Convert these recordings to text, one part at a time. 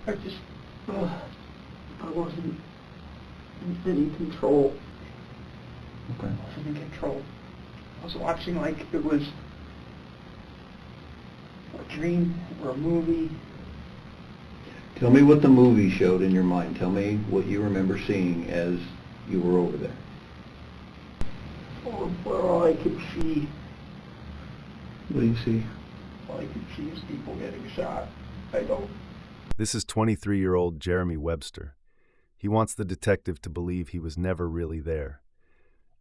I just, I wasn't in control. Okay. I wasn't in control. I was watching like it was a dream or a movie. Tell me what the movie showed in your mind. Tell me what you remember seeing as you were over there. Where all I could see, What do you see? all I could see is people getting shot. I don't. This is 23-year-old Jeremy Webster. He wants the detective to believe he was never really there.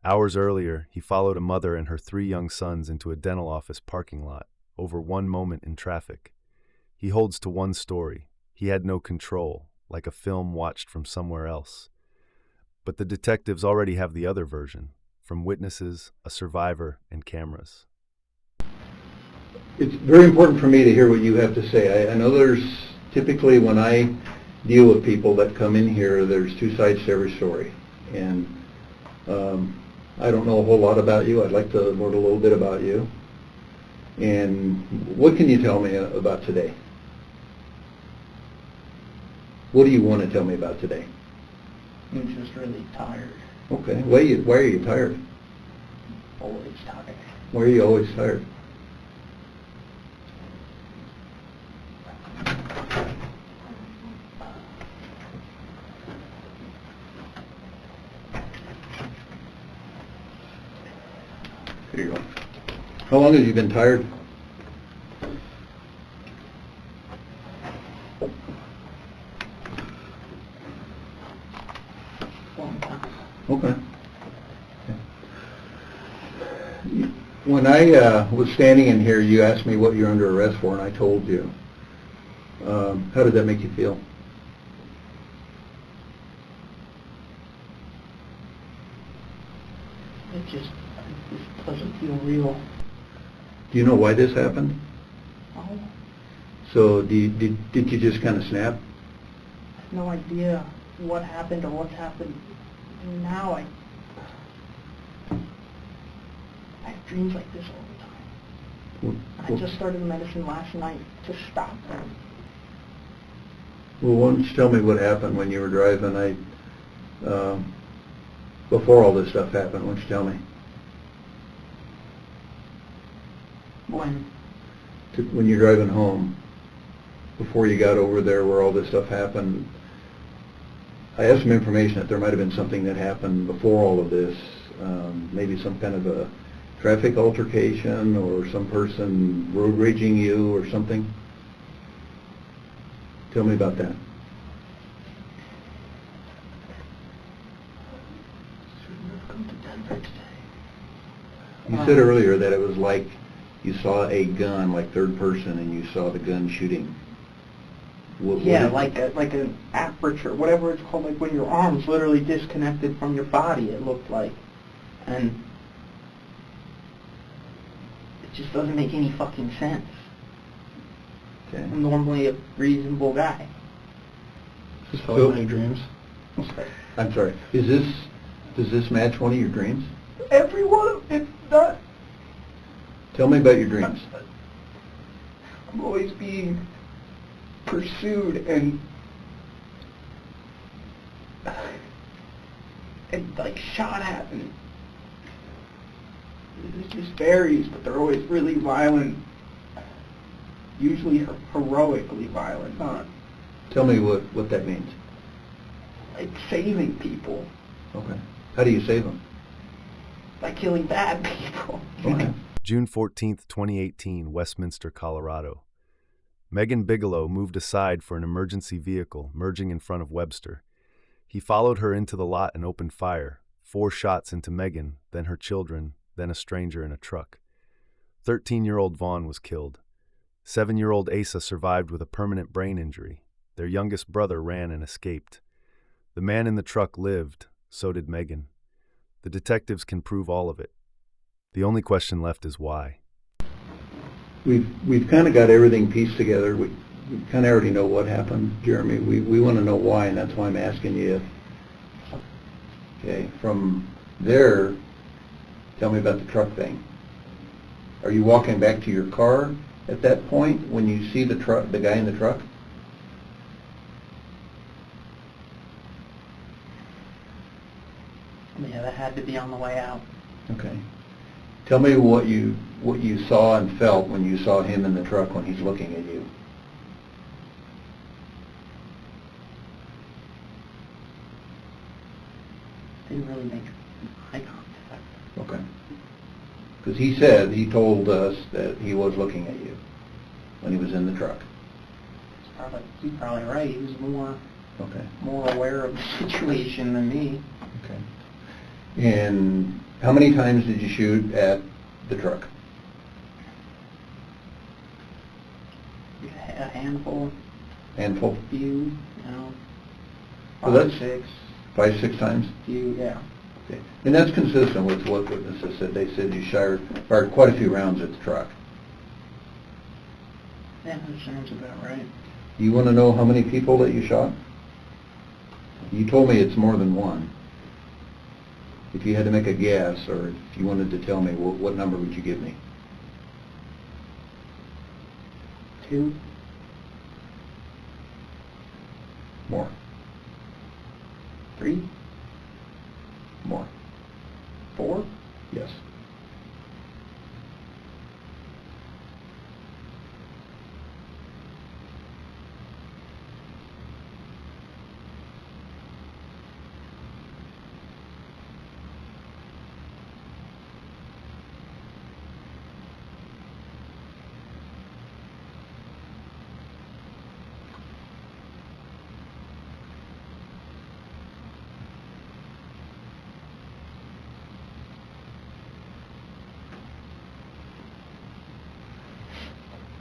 Hours earlier, he followed a mother and her 3 young sons into a dental office parking lot over one moment in traffic. He holds to one story. He had no control, like a film watched from somewhere else. But the detectives already have the other version, from witnesses, a survivor, and cameras. It's very important for me to hear what you have to say. I know there's typically, when I deal with people that come in here, there's 2 sides to every story. And I don't know a whole lot about you. I'd like to learn a little bit about you. And what can you tell me about today? What do you want to tell me about today? I'm just really tired. Okay. Why are you tired? Always tired. Why are you always tired? Here you go. How long have you been tired? Long time. Okay. When I was standing in here, you asked me what you're under arrest for, and I told you. How did that make you feel? It just doesn't feel real. Do you know why this happened? Oh, So did you just kind of snap? I have no idea what happened or what's happened. And now I have dreams like this all the time. I just started medicine last night to stop them. Well, why don't you tell me what happened when you were driving? Before all this stuff happened, why don't you tell me? When you're driving home, before you got over there where all this stuff happened, I have some information that there might have been something that happened before all of this, maybe some kind of a traffic altercation or some person road raging you or something. Tell me about that. Shouldn't have come to Denver today. You said earlier that it was like you saw a gun, like third person, and you saw the gun shooting. Yeah, like an aperture, whatever it's called, like when your arm's literally disconnected from your body, it looked like. And it just doesn't make any fucking sense. Okay. I'm normally a reasonable guy. Just so many dreams. I'm sorry. Does this match one of your dreams? Every one of it's not. Tell me about your dreams. I'm always being pursued and like shot at, and it just varies, but they're always really violent. Usually heroically violent, not Tell me what that means. like saving people Okay. How do you save them? by killing bad people. Okay. June 14th, 2018, Westminster, Colorado. Megan Bigelow moved aside for an emergency vehicle merging in front of Webster. He followed her into the lot and opened fire, 4 shots into Megan, then her children, then a stranger in a truck. 13-year-old Vaughn was killed. 7-year-old Asa survived with a permanent brain injury. Their youngest brother ran and escaped. The man in the truck lived, so did Megan. The detectives can prove all of it. The only question left is why. We've kind of got everything pieced together. We kind of already know what happened, Jeremy. We want to know why, and that's why I'm asking you. Okay, from there, tell me about the truck thing. Are you walking back to your car at that point when you see the guy in the truck? had to be on the way out. Okay. Tell me what you saw and felt when you saw him in the truck when he's looking at you. Didn't really make eye contact. Okay. Because he told us that he was looking at you when he was in the truck. He's probably right. He was more aware of the situation than me. Okay. And how many times did you shoot at the truck? A handful. Handful? Few, you know. Well, that's 5, 6. 5, 6 times? Few, yeah. Okay. And that's consistent with what witnesses said. They said you fired quite a few rounds at the truck. Yeah, that sounds about right. You want to know how many people that you shot? You told me it's more than one. If you had to make a guess, or if you wanted to tell me, what number would you give me? 2. More. 3. More. 4. Yes.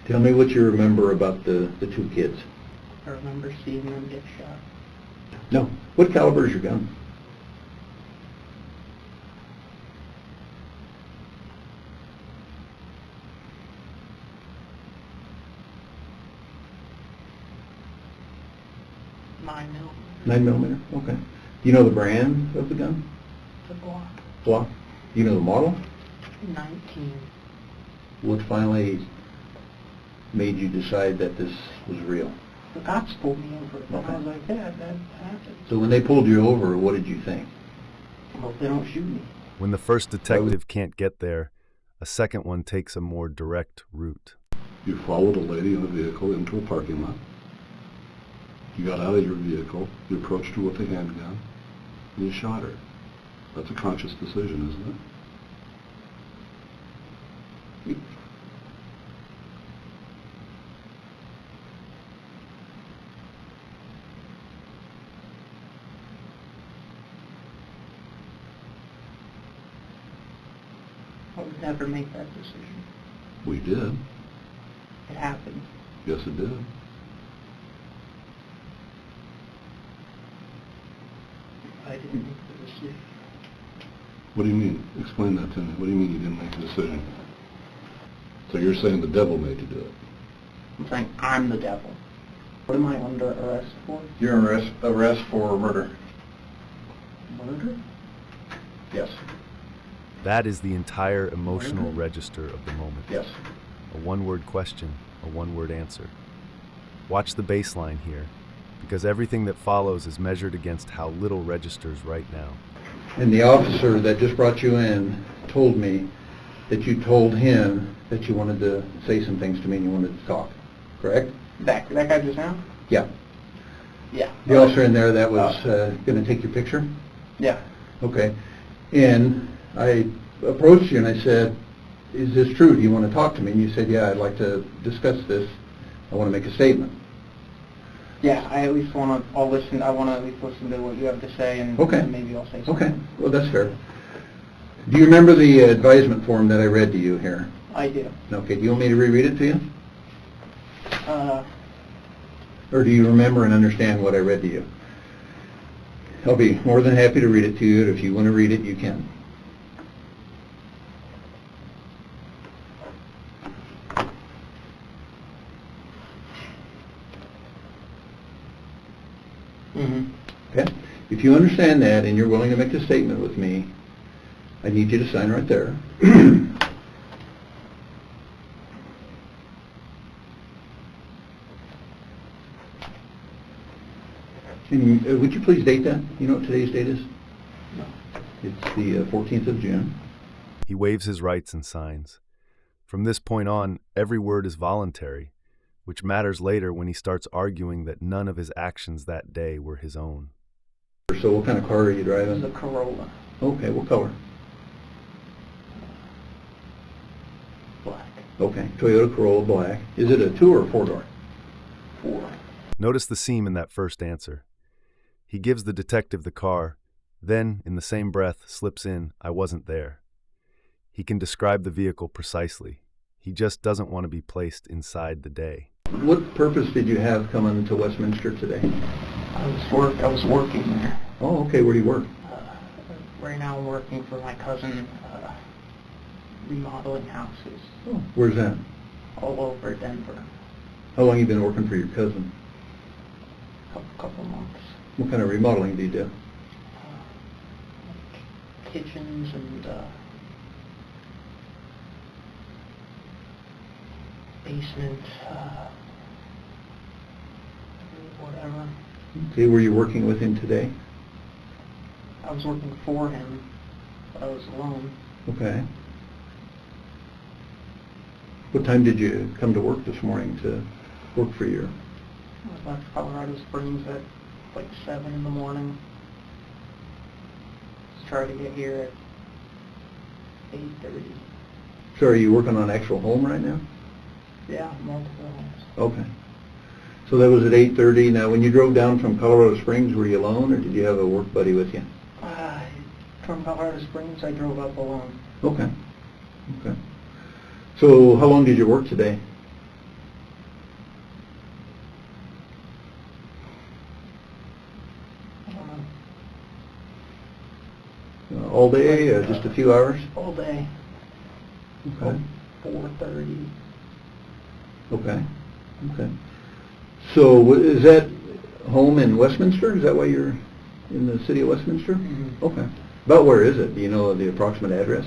Tell me what you remember about the 2 kids. I remember seeing them get shot. No. What caliber is your gun? $9 mil. 9 millimeter? Okay. Do you know the brand of the gun? The block. Block? Do you know the model? 19. What finally made you decide that this was real? The cops pulled me over. And Okay. I was like, yeah, that happened. So when they pulled you over, what did you think? I hope they don't shoot me. When the first detective can't get there, a second one takes a more direct route. You followed a lady in a vehicle into a parking lot. You got out of your vehicle, you approached her with a handgun, and you shot her. That's a conscious decision, isn't it? I would never make that decision. We did. It happened. Yes, it did. I didn't make the decision. What do you mean? Explain that to me. What do you mean you didn't make a decision? So you're saying the devil made you do it? I'm saying I'm the devil. What am I under arrest for? You're under arrest for murder. Murder? Yes. That is the entire emotional register of the moment. Yes. A one-word question, a one-word answer. Watch the baseline here, because everything that follows is measured against how little registers right now. And the officer that just brought you in told me that you told him that you wanted to say some things to me and you wanted to talk, correct? That guy just now? Yeah. Yeah. The officer in there that was going to take your picture? Yeah. Okay. And I approached you and I said, is this true? Do you want to talk to me? And you said, yeah, I'd like to discuss this. I want to make a statement. Yeah, I at least want to, I want to at least listen to what you have to say and, Okay. and maybe I'll say something. Okay. Well, that's fair. Do you remember the advisement form that I read to you here? I do. Okay. Do you want me to reread it to you? Or do you remember and understand what I read to you? I'll be more than happy to read it to you. If you want to read it, you can. Okay? If you understand that and you're willing to make a statement with me, I need you to sign right there. And would you please date that? You know what today's date is? No. It's the 14th of June. He waives his rights and signs. From this point on, every word is voluntary, which matters later when he starts arguing that none of his actions that day were his own. So what kind of car are you driving? It's a Corolla. Okay, what color? Black. Okay, Toyota Corolla black. Is it a 2 or a 4-door? 4. Notice the seam in that first answer. He gives the detective the car, then, in the same breath, slips in, "I wasn't there." He can describe the vehicle precisely. He just doesn't want to be placed inside the day. What purpose did you have coming to Westminster today? I was working there. Oh, okay, where do you work? Right now I'm working for my cousin, remodeling houses Oh, where's that? all over Denver. How long you been working for your cousin? Couple months. What kind of remodeling do you do? Kitchens and basement, whatever. Okay, were you working with him today? I was working for him, but I was alone. Okay. What time did you come to work this morning to work for your... I left Colorado Springs at like 7 in the morning. Just try to get here at 8:30. So are you working on an actual home right now? Yeah, multiple homes. Okay. So that was at 8:30. Now, when you drove down from Colorado Springs, were you alone, or did you have a work buddy with you? From Colorado Springs, I drove up alone. Okay. Okay. So how long did you work today? I don't know. All day, just a few hours? All day. Okay. 4:30. Okay. Okay. So is that home in Westminster? Is that why you're in the city of Westminster? Mm-hmm. Okay. About where is it? Do you know the approximate address?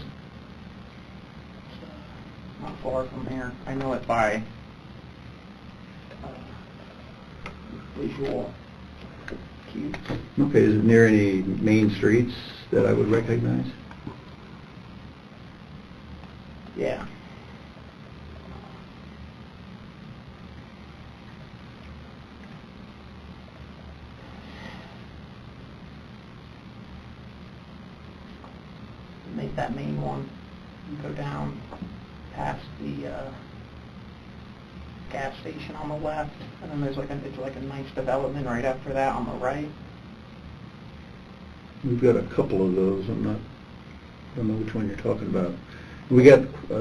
It's not far from here. I know it by visual cues. Okay. Is it near any main streets that I would recognize? Yeah. Make that main one. You go down past the gas station on the left, and then there's it's like a nice development right after that on the right. We've got a couple of those. I don't know which one you're talking about. We got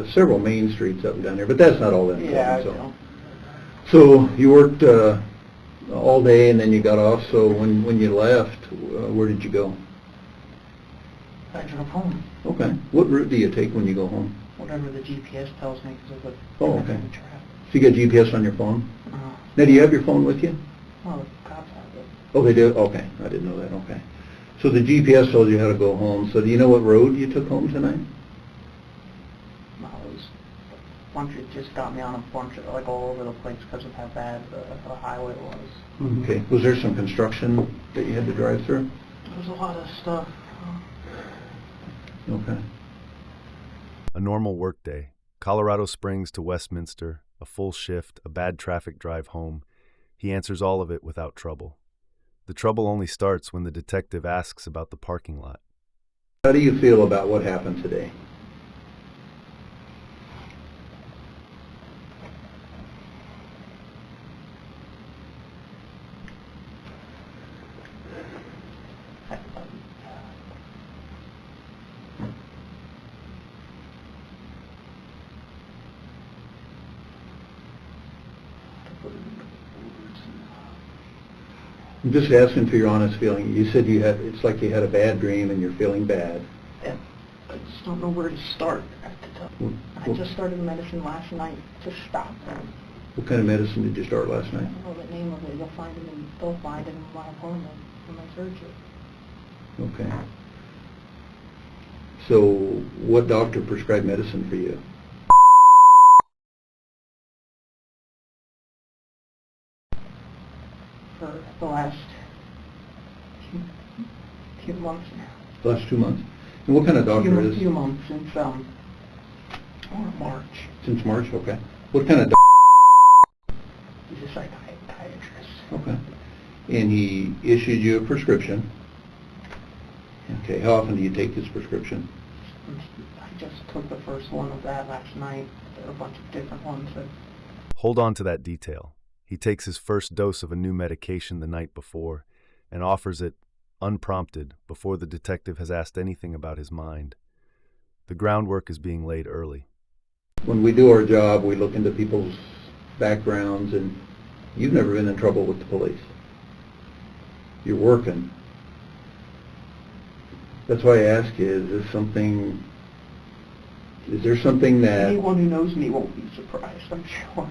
several main streets up and down here, but that's not all that important. Yeah, I so. don't. So you worked all day and then you got off. So when you left, where did you go? I drove home. Okay. What route do you take when you go home? Whatever the GPS tells me, because of the Oh, okay. the traffic. So you got GPS on your phone? Uh, Now, do you have your phone with you? oh, the cops have it. Oh, they do? Okay. I didn't know that. Okay. So the GPS told you how to go home. So do you know what road you took home tonight? No, it was a bunch of, just got me on a bunch of, like all over the place because of how bad the highway was. Okay. Was there some construction that you had to drive through? There was a lot of stuff. Okay. A normal workday. Colorado Springs to Westminster, a full shift, a bad traffic drive home. He answers all of it without trouble. The trouble only starts when the detective asks about the parking lot. How do you feel about what happened today? I'm just asking for your honest feeling. You said it's like you had a bad dream and you're feeling bad. Yeah, I just don't know where to start. I just started medicine last night to stop them. What kind of medicine did you start last I night? don't know the name of it. They'll find it in my appointment when they search it. Okay. So what doctor prescribed medicine for you? For the last few months now. The last 2 months? And what kind of doctor is? A few months since March. Since March, okay. What kind of He's a psychiatrist. Okay. And he issued you a prescription. Okay, how often do you take this prescription? I just took the first one of that last night. There are a bunch of different ones that... Hold on to that detail. He takes his first dose of a new medication the night before and offers it unprompted before the detective has asked anything about his mind. The groundwork is being laid early. When we do our job, we look into people's backgrounds, and you've never been in trouble with the police. You're working. That's why I ask you, is there something that... Anyone who knows me won't be surprised, I'm sure.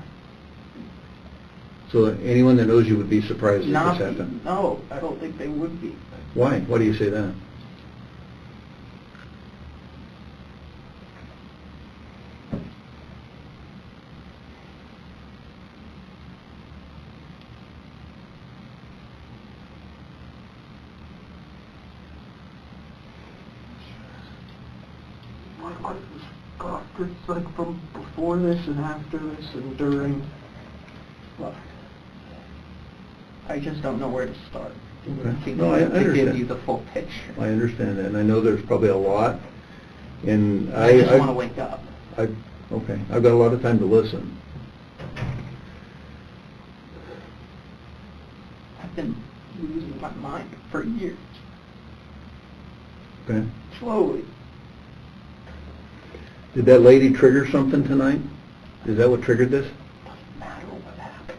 So anyone that knows you would be surprised if this happened? No, I don't think they would be. Why? Why do you say that? It's like from before this and after this and during. Look, I just don't know where to start. Okay. No, I understand. To give you the full picture. I understand that, and I know there's probably a lot. And I just want to wake up. Okay, I've got a lot of time to listen. I've been losing my mind for years. Okay. Slowly. Did that lady trigger something tonight? Is that what triggered this? Doesn't matter what happened.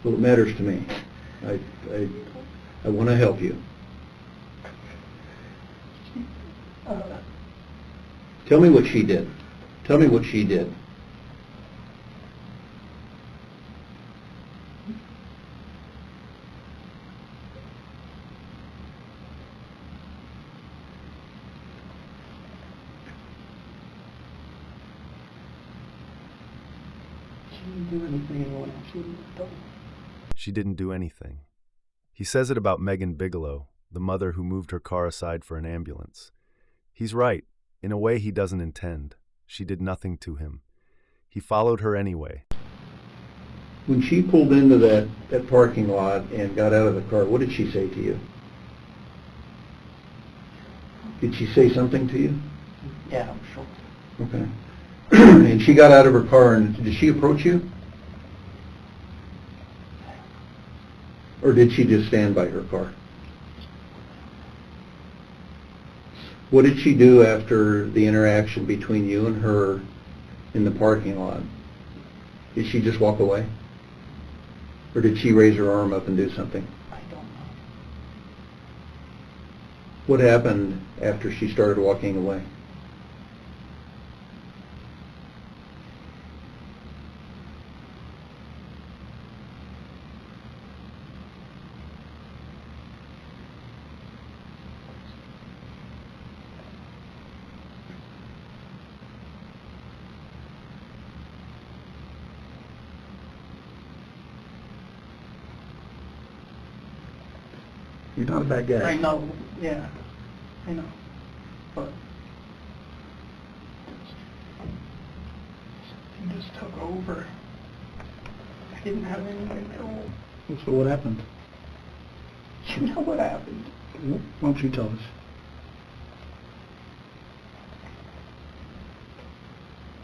Well, it matters to me. I want to help you. Tell me what she did. Tell me what she did. She didn't do anything. He says it about Megan Bigelow, the mother who moved her car aside for an ambulance. He's right. In a way he doesn't intend. She did nothing to him. He followed her anyway. When she pulled into that parking lot and got out of the car, what did she say to you? Did she say something to you? Yeah, I'm sure. Okay. And she got out of her car, and did she approach you? Or did she just stand by her car? What did she do after the interaction between you and her in the parking lot? Did she just walk away? Or did she raise her arm up and do something? I don't know. What happened after she started walking away? You're not a bad guy. I know, yeah, I know, but he just took over. I didn't have any control. So what happened? You know what happened? Why don't you tell us?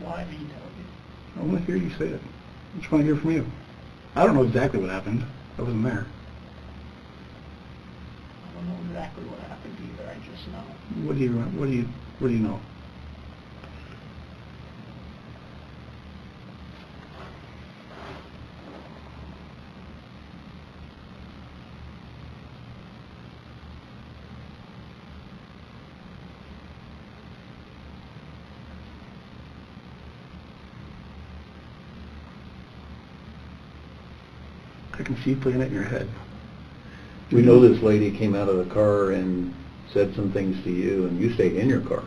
Why me tell you? I want to hear you say it. I just want to hear from you. I don't know exactly what happened. I wasn't there. I don't know exactly what happened either. I just know. What do you know? I can see you playing it in your head. We know this lady came out of the car and said some things to you, and you stayed in your car,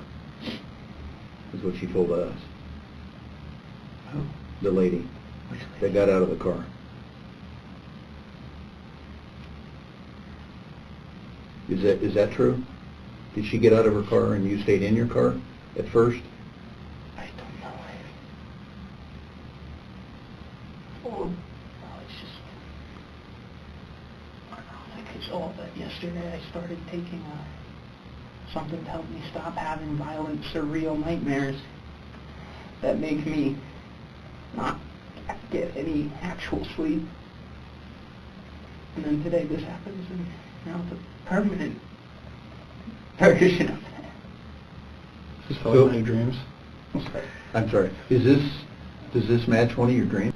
is what she told us. Who? The lady that got out of the car. Is that true? Did she get out of her car and you stayed in your car at first? I don't know. Oh, it's just... I don't know, like it's all that yesterday I started taking something to help me stop having violent, surreal nightmares that make me not get any actual sleep. And then today this happens, and now it's a permanent version of that. Is this one of your dreams? I'm sorry. Does this match one of your dreams?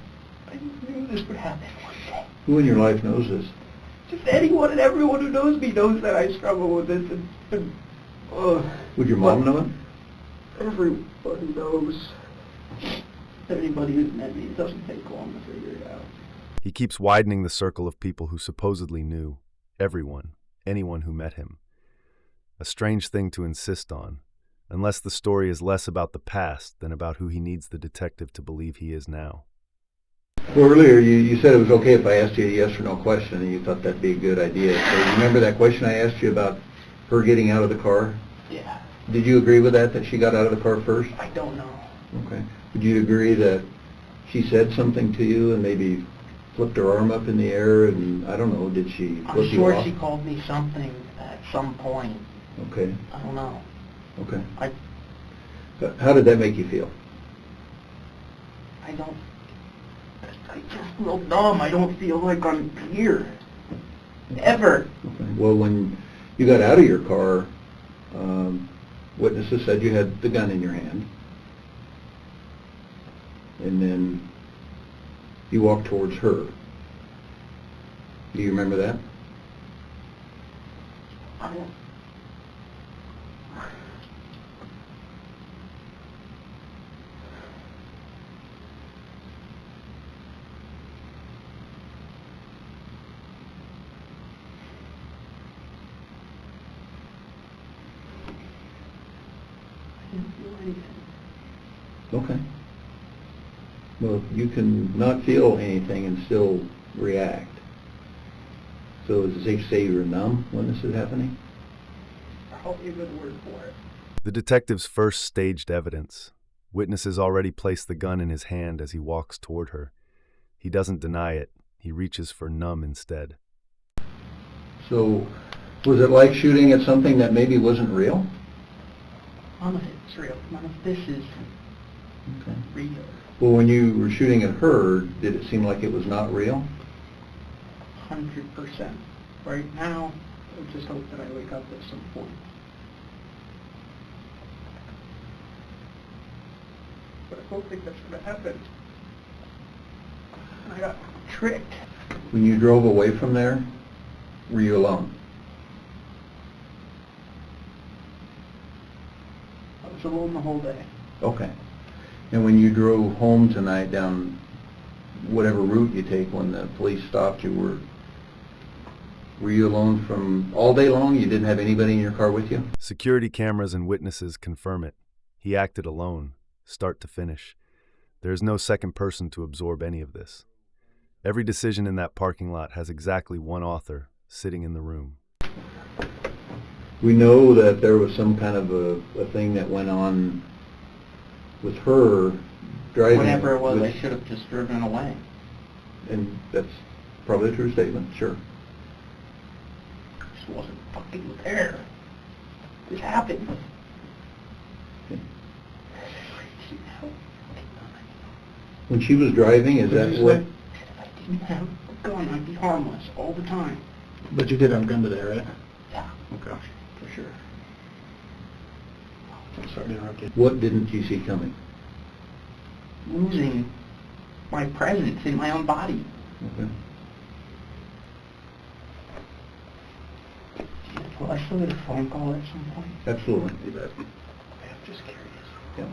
I knew this would happen one day. Who in your life knows this? Just anyone and everyone who knows me knows that I struggle with this. Would your mom know it? Everybody knows. Anybody who's met me, it doesn't take long to figure it out. He keeps widening the circle of people who supposedly knew. Everyone. Anyone who met him. A strange thing to insist on, unless the story is less about the past than about who he needs the detective to believe he is now. Well, earlier you said it was okay if I asked you a yes or no question, and you thought that'd be a good idea. So you remember that question I asked you about her getting out of the car? Yeah. Did you agree with that she got out of the car first? I don't know. Okay. Would you agree that she said something to you and maybe flipped her arm up in the air and, I don't know, did she flip I'm you off? sure she called me something at some point. Okay. I don't know. Okay. I How did that make you feel? I just feel numb. I don't feel like I'm here. Ever. Okay. Well, when you got out of your car, witnesses said you had the gun in your hand. And then you walked towards her. Do you remember that? I don't. I didn't feel anything. Okay. Well, you can not feel anything and still react. So is it safe to say you were numb when this is happening? Probably a good word for it. The detective's first staged evidence. Witnesses already place the gun in his hand as he walks toward her. He doesn't deny it. He reaches for numb instead. So was it like shooting at something that maybe wasn't real? None of it's real. None of this is Okay. real. Well, when you were shooting at her, did it seem like it was not real? 100%. Right now, I just hope that I wake up at some point. But I don't think that's going to happen. I got tricked. When you drove away from there, were you alone? I was alone the whole day. Okay. And when you drove home tonight down whatever route you take when the police stopped you, were you alone from all day long? You didn't have anybody in your car with you? Security cameras and witnesses confirm it. He acted alone, start to finish. There is no second person to absorb any of this. Every decision in that parking lot has exactly one author sitting in the room. We know that there was some kind of a thing that went on with her driving. Whatever it was, I should have just driven away. And that's probably a true statement, sure. I just wasn't fucking there. This happened. Okay. When she was driving, is that what? If I didn't have a gun, I'd be harmless all the time. But you did have a gun today, right? Yeah, Okay. for sure. I'm sorry to interrupt you. What didn't you see coming? Losing my presence in my own body. Okay. Will I still get a phone call at some point? Absolutely. You bet. Okay, I'm just curious. Yeah.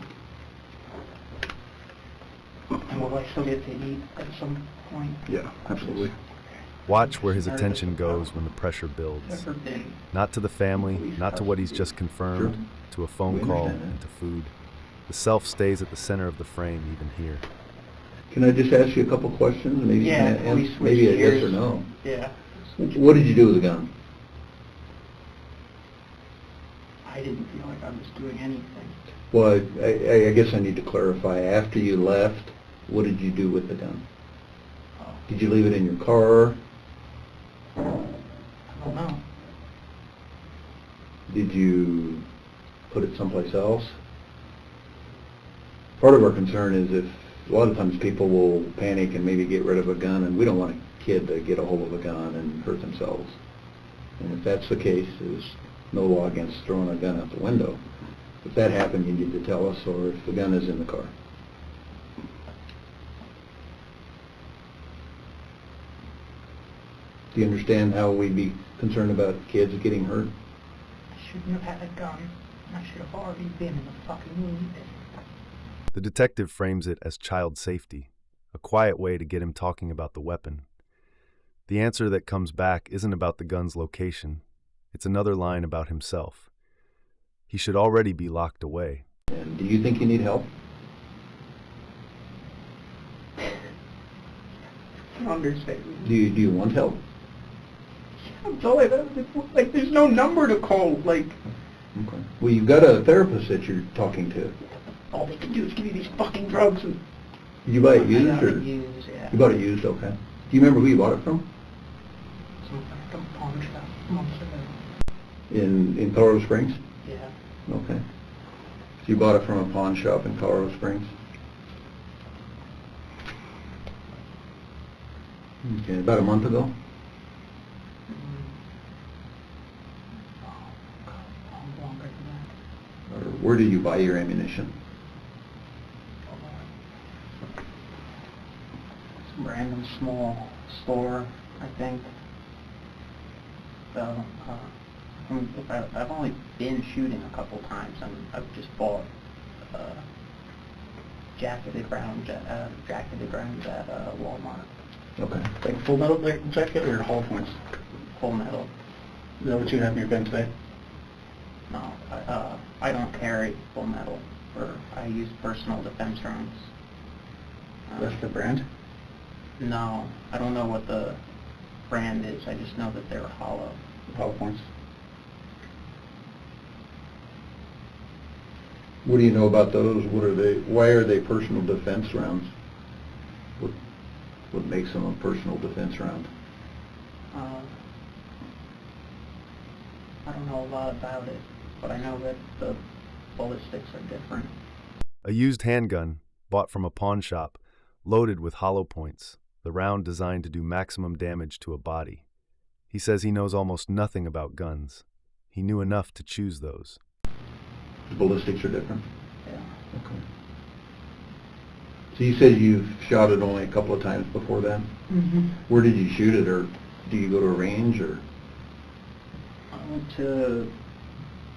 And will I still get to eat at some point? Yeah, absolutely. Watch where his attention goes when the pressure builds. Never been. Not to the family, not to what he's just confirmed, Sure. to a phone We call, understand that. and to food. The self stays at the center of the frame even here. Can I just ask you a couple questions? Maybe Yeah, you can we switch maybe a yes gears. or no. Yeah. What did you do with the gun? I didn't feel like I was doing anything. Well, I guess I need to clarify. After you left, what did you do with the gun? Did you leave it in your car? I don't know. Did you put it someplace else? Part of our concern is if a lot of times people will panic and maybe get rid of a gun, and we don't want a kid to get a hold of a gun and hurt themselves. And if that's the case, there's no law against throwing a gun out the window. If that happened, you need to tell us, or if the gun is in the car. Do you understand how we'd be concerned about kids getting hurt? I shouldn't have had a gun. I should have already been in the fucking movie. The detective frames it as child safety, a quiet way to get him talking about the weapon. The answer that comes back isn't about the gun's location. It's another line about himself. He should already be locked away. And do you think you need help? Understatement. Do you want help? I'm sorry, like there's no number to call. Like, Okay. Well, you've got a therapist that you're talking to. all they can do is give you these fucking drugs. And Did you buy it I used, got or it used, yeah. you bought it used? Okay. Do you remember who you bought it from? Some fucking pawn shop months ago. In Colorado Springs? Yeah. Okay. So you bought it from a pawn shop in Colorado Springs? Okay, about a month ago? Longer than that. Or where did you buy your ammunition? Some random small store, I think. So, I've only been shooting a couple times, and I've just bought jacketed rounds at Walmart. Okay. Like full metal jacket or hollow points? Full metal. Is that what you have in your gun today? No, I don't carry full metal. I use personal defense rounds. That's the brand? No, I don't know what the brand is. I just know that they're hollow. Hollow points. What do you know about those? What are they? Why are they personal defense rounds? What makes them a personal defense round? I don't know a lot about it, but I know that the ballistics are different. A used handgun, bought from a pawn shop, loaded with hollow points, the round designed to do maximum damage to a body. He says he knows almost nothing about guns. He knew enough to choose those. The ballistics are different? Yeah. Okay. So you said you've shot it only a couple of times before that? Mm-hmm. Where did you shoot it, or do you go to a range, or? I went to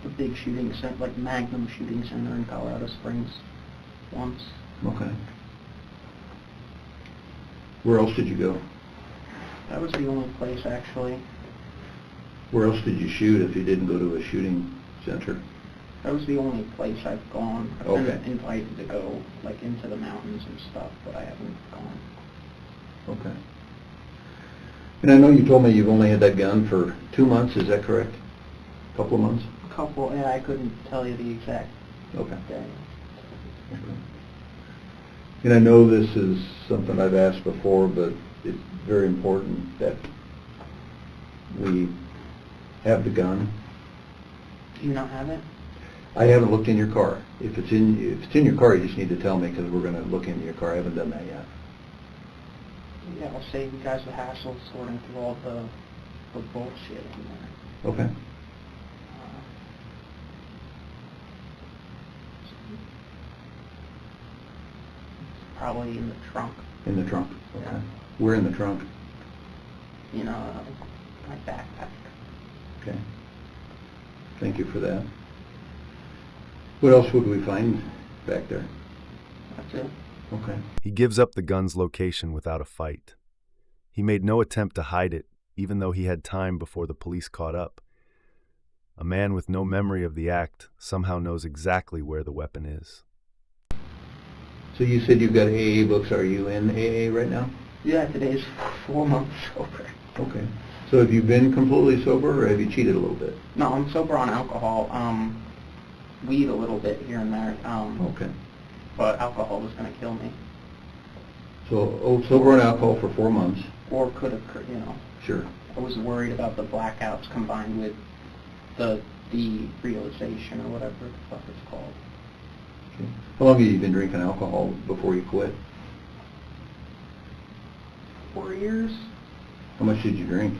the big shooting center, like Magnum Shooting Center in Colorado Springs once. Okay. Where else did you go? That was the only place, actually. Where else did you shoot if you didn't go to a shooting center? That was the only place I've gone. I've Okay. been invited to go, like, into the mountains and stuff, but I haven't gone. Okay. And I know you told me you've only had that gun for 2 months, is that correct? A couple of months? A couple, yeah, I couldn't tell you the exact Okay. day. Okay. And I know this is something I've asked before, but it's very important that we have the gun. Do you not have it? I haven't looked in your car. If it's in your car, you just need to tell me, because we're going to look into your car. I haven't done that yet. Yeah, I'll save you guys the hassle of sorting through all the bullshit in there. Okay. It's probably in the trunk. In the trunk? Okay. Yeah. We're in the trunk. You know, my backpack. Okay. Thank you for that. What else would we find back there? That's it. Okay. He gives up the gun's location without a fight. He made no attempt to hide it, even though he had time before the police caught up. A man with no memory of the act somehow knows exactly where the weapon is. So you said you've got AA books. Are you in AA right now? Yeah, today's 4 months sober. Okay. So have you been completely sober, or have you cheated a little bit? No, I'm sober on alcohol. weed a little bit here and there. Okay. But alcohol was going to kill me. So, sober on alcohol for 4 months. Or could have, you know. Sure. I was worried about the blackouts combined with the realization or whatever the fuck it's called. Okay. How long have you been drinking alcohol before you quit? 4 years, How much did you drink?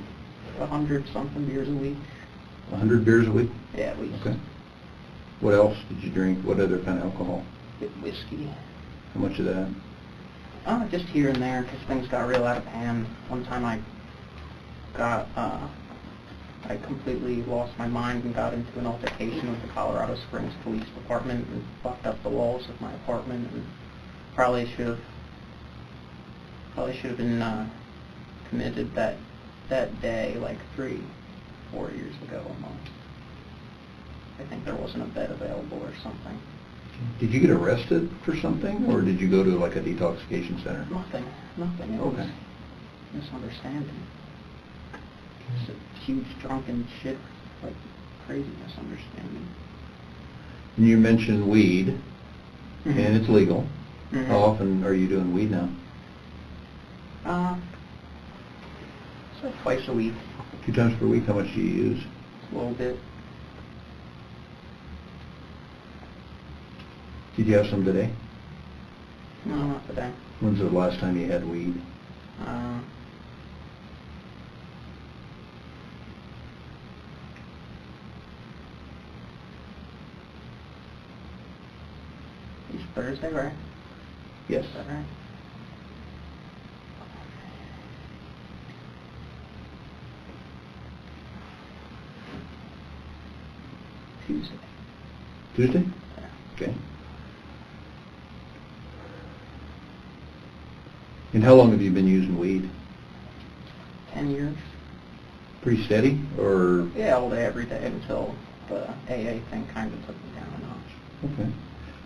100-something beers a week. 100 beers a week? Yeah, at least. Okay. What else did you drink? What other kind of alcohol? Whiskey. How much of that? Just here and there, because things got real out of hand. One time I completely lost my mind and got into an altercation with the Colorado Springs Police Department and fucked up the walls of my apartment, and probably should have been committed that day, like 3-4 years ago almost. I think there wasn't a bed available or something. Did you get arrested for something, or did you go to like a detoxification center? Nothing. It was Okay. misunderstanding. It's a huge drunken shit, like crazy misunderstanding. And you mentioned weed, Mhm. and it's legal. Mhm. How often are you doing weed now? It's like twice a week, 2 times per week. How much do you use? a little bit. Did you have some today? No, not today. When's the last time you had weed? It's Thursday, right? Yes. Is that right? Tuesday. Tuesday? Yeah. Okay. And how long have you been using weed? 10 years. Pretty steady, or? Yeah, all day, every day until the AA thing kind of took me down a notch. Okay.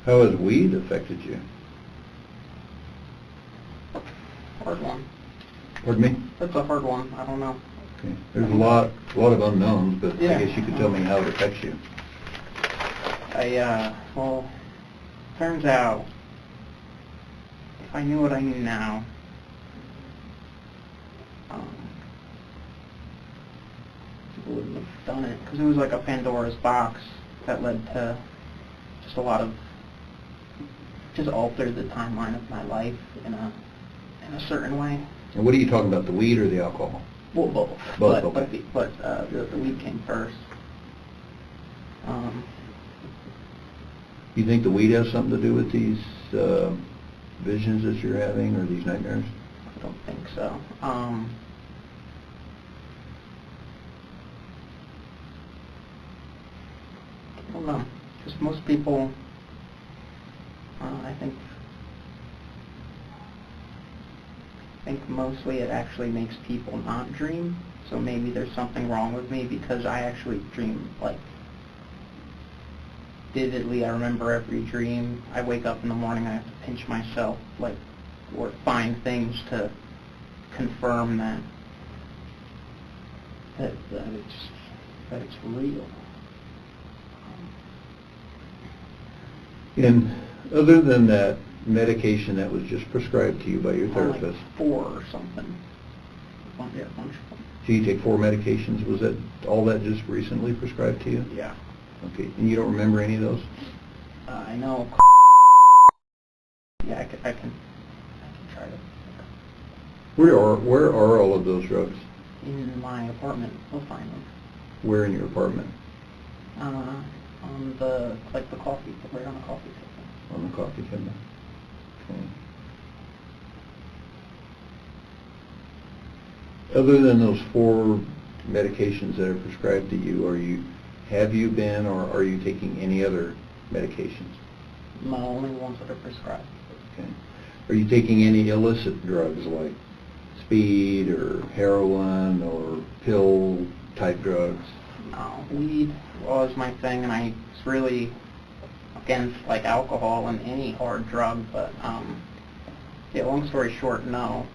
How has weed affected you? Hard one. Pardon me? That's a hard one. I don't know. Okay. There's a lot of unknowns, but Yeah. I guess you could tell me how it affects you. Well, turns out, if I knew what I knew now, people wouldn't have done it, because it was like a Pandora's box that led to just a lot of, just altered the timeline of my life in a certain way. And what are you talking about, the weed or the alcohol? Well, both. Both, but, okay. But the weed came first. You think the weed has something to do with these visions that you're having, or these nightmares? I don't think so. I don't know. Just most people, I think mostly it actually makes people not dream. So maybe there's something wrong with me, because I actually dream, like, vividly. I remember every dream. I wake up in the morning, I have to pinch myself, like, or find things to confirm that it's real. And other than that medication that was just prescribed to you by your therapist, Like 4 or something. Yeah, a bunch of them. so you take 4 medications, was that all that just recently prescribed to you? Yeah. Okay, and you don't remember any of those? I know. Yeah, I can try to. Where are all of those drugs? In my apartment, we'll find them. Where in your apartment? On the coffee, right on the coffee table. On the coffee table. Okay. Other than those 4 medications that are prescribed to you, have you been or are you taking any other medications? My only ones that are prescribed. Okay. Are you taking any illicit drugs like speed or heroin or pill type drugs? No, weed was my thing, and I was really against like alcohol and any hard drug, but yeah, long story short, no.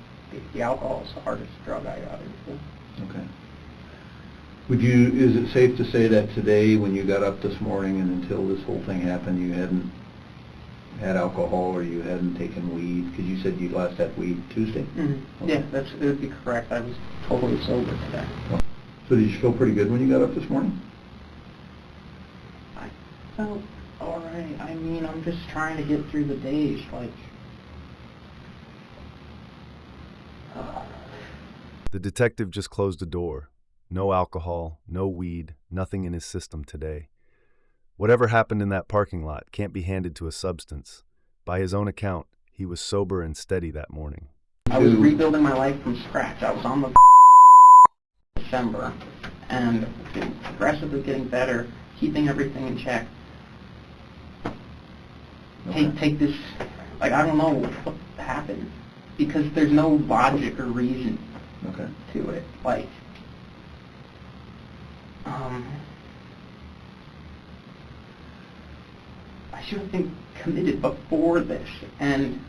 The alcohol is the hardest drug I got into. Okay. Is it safe to say that today, when you got up this morning and until this whole thing happened, you hadn't had alcohol or you hadn't taken weed? Because you said you last had weed Tuesday? Mm-hmm. Okay. Yeah, that would be correct. I was totally sober today. So did you feel pretty good when you got up this morning? I felt alright. I mean, I'm just trying to get through the days, like... The detective just closed the door. No alcohol, no weed, nothing in his system today. Whatever happened in that parking lot can't be handed to a substance. By his own account, he was sober and steady that morning. I was rebuilding my life from scratch. I was on the December, and progressively getting better, keeping everything in check. Okay. Take this, like, I don't know what happened, because there's no logic or reason Okay. to it. Like, I should have been committed before this, and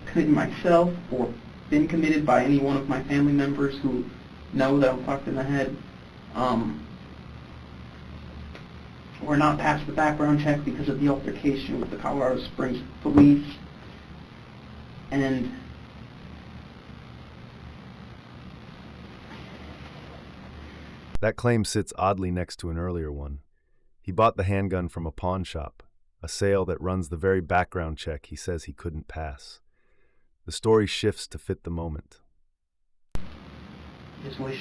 committed myself, or been committed by any one of my family members who know that I'm fucked in the head. Or not passed the background check because of the altercation with the Colorado Springs police. And That claim sits oddly next to an earlier one. He bought the handgun from a pawn shop, a sale that runs the very background check he says he couldn't pass. The story shifts to fit the moment. just wish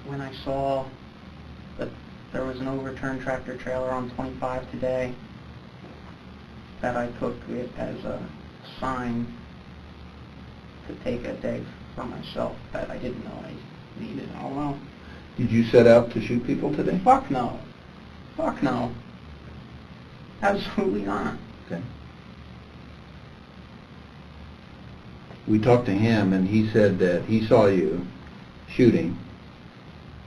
when I saw that there was an overturned tractor trailer on 25 today, that I took it as a sign to take a day for myself that I didn't know I needed. I don't know. Did you set out to shoot people today? Fuck no. Fuck no. Absolutely not. Okay. We talked to him, and he said that he saw you shooting,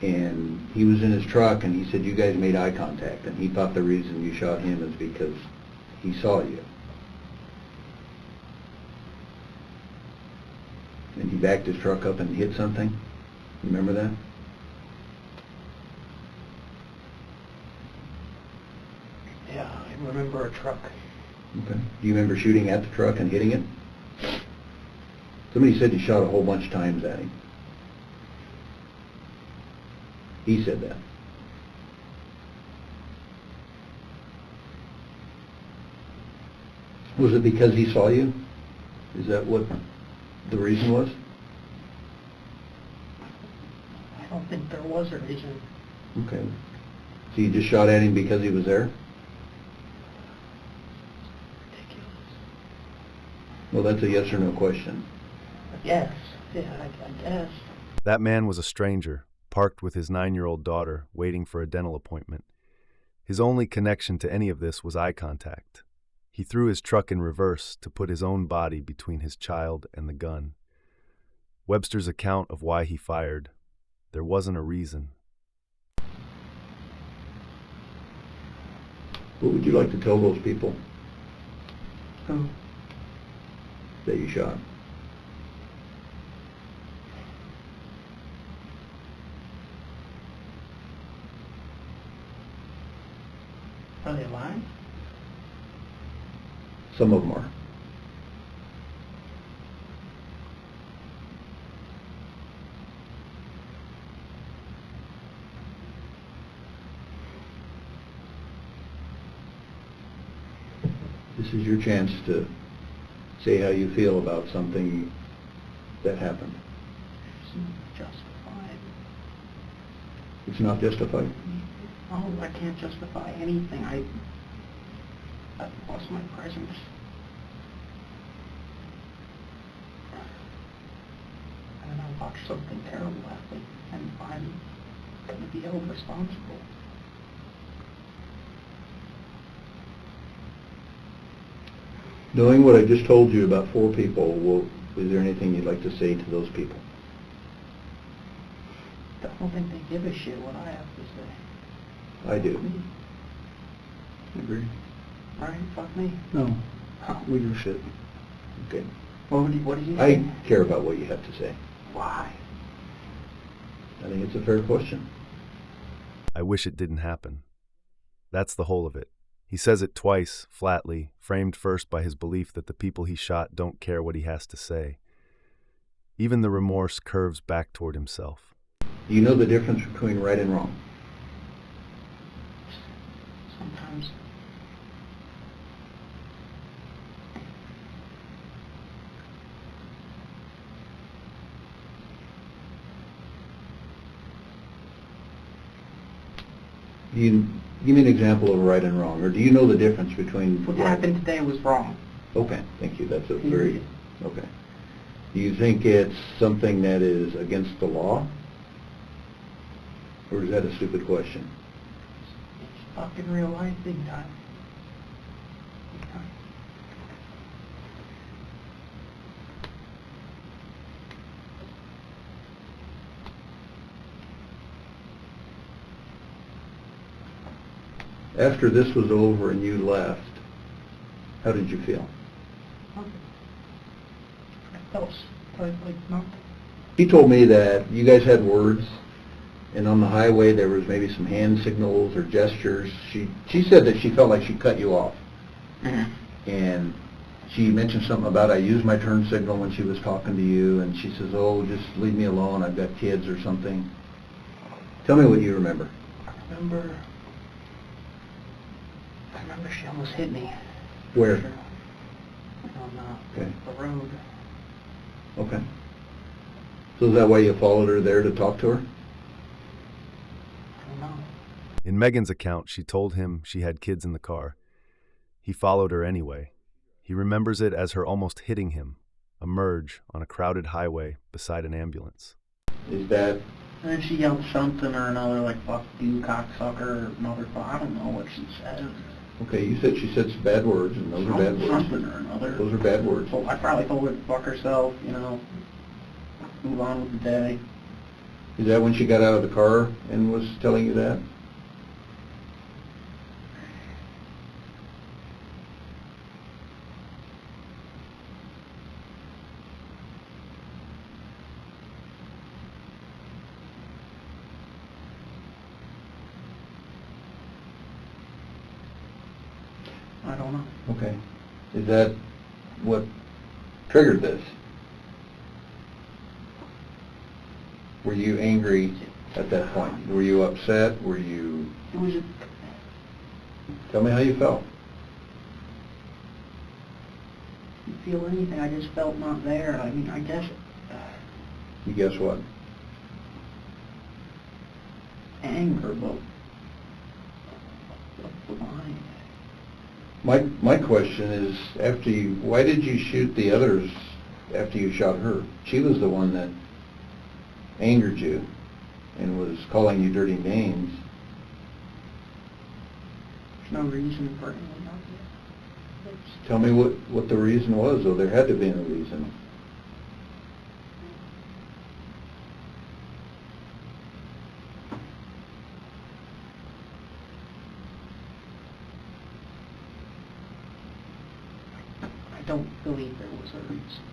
and he was in his truck, and he said you guys made eye contact, and he thought the reason you shot him is because he saw you. And he backed his truck up and hit something. Remember that? Yeah, I remember a truck. Okay. Do you remember shooting at the truck and hitting it? Somebody said you shot a whole bunch of times at him. He said that. Was it because he saw you? Is that what the reason was? I don't think there was a reason. Okay. So you just shot at him because he was there? Ridiculous. Well, that's a yes or no question. Yes. Yeah, I guess. That man was a stranger, parked with his 9-year-old daughter, waiting for a dental appointment. His only connection to any of this was eye contact. He threw his truck in reverse to put his own body between his child and the gun. Webster's account of why he fired: there wasn't a reason. What would you like to tell those people Who? that you shot? Are they alive? Some of them are. This is your chance to say how you feel about something that happened. It's not justified. It's not justified? Oh, I can't justify anything. I've lost my presence. And I watched something terrible happen, and I'm going to be held responsible. Knowing what I just told you about 4 people, is there anything you'd like to say to those people? I don't think they give a shit what I have to say. I do. Me. Agree. Alright, fuck me. No. Oh. We give a shit. Okay. What did you I say? care about what you have to say. Why? I think it's a fair question. I wish it didn't happen. That's the whole of it. He says it twice, flatly, framed first by his belief that the people he shot don't care what he has to say. Even the remorse curves back toward himself. Do you know the difference between right and wrong? Sometimes. Give me an example of right and wrong, or do you know the difference between... What happened today was wrong. Okay, thank you. That's a very... Okay. Do you think it's something that is against the law? Or is that a stupid question? It's fucking real life, big time. Big time. After this was over and you left, how did you feel? I felt like nothing. He told me that you guys had words, and on the highway there was maybe some hand signals or gestures. She said that she felt like she cut you off. Mm-hmm. And she mentioned something about I used my turn signal when she was talking to you, and she says, oh, just leave me alone, I've got kids or something. Tell me what you remember. I remember she almost hit me. Where? On Okay. the road. Okay. So is that why you followed her there to talk to her? I don't know. In Megan's account, she told him she had kids in the car. He followed her anyway. He remembers it as her almost hitting him, a merge on a crowded highway beside an ambulance. Is that... And then she yelled something or another, like, fuck you, cocksucker, motherfucker. I don't know what she said. Okay, you said she said some bad words, and those are bad words. Something or another. Those are bad words. So I probably told her to fuck herself, you know, move on with the day. Is that when she got out of the car and was telling you that? I don't know. Okay. Is that what triggered this? Were you angry at that point? Were you upset? Were you... It was a... Tell me how you felt. Didn't feel anything. I just felt not there. I mean, I guess... You guess what? anger, but... Why? My question is, why did you shoot the others after you shot her? She was the one that angered you and was calling you dirty names. There's no reason for anyone not to. Tell me what the reason was, though. There had to be a reason. I don't believe there was a reason.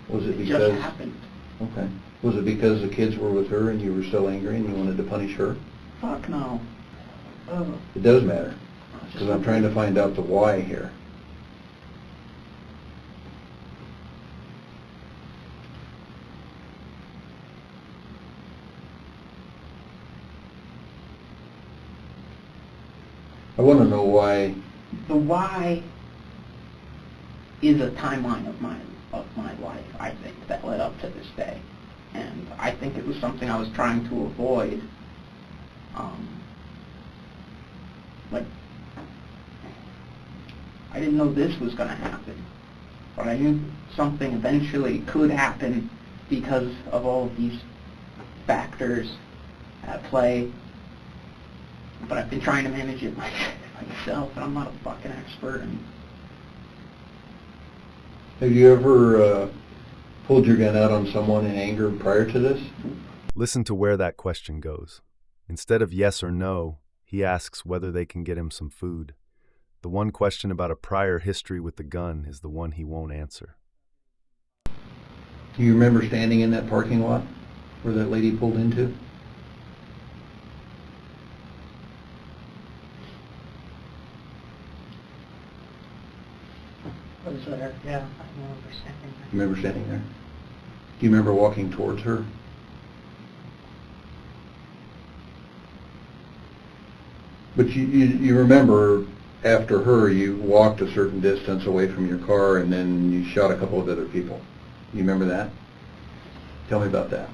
Was it It because... just happened. Okay. Was it because the kids were with her and you were still angry and you wanted to punish her? Fuck no. It does matter, because I'm trying to find out the why here. I want to know why. The why is a timeline of my life, I think, that led up to this day. And I think it was something I was trying to avoid. Like, I didn't know this was going to happen, but I knew something eventually could happen because of all of these factors at play. But I've been trying to manage it myself, and I'm not a fucking expert. And Have you ever pulled your gun out on someone in anger prior to this? Listen to where that question goes. Instead of yes or no, he asks whether they can get him some food. The one question about a prior history with the gun is the one he won't answer. Do you remember standing in that parking lot where that lady pulled into? was there, yeah, I remember standing there. You remember standing there? Do you remember walking towards her? But you remember after her, you walked a certain distance away from your car and then you shot a couple of other people. You remember that? Tell me about that.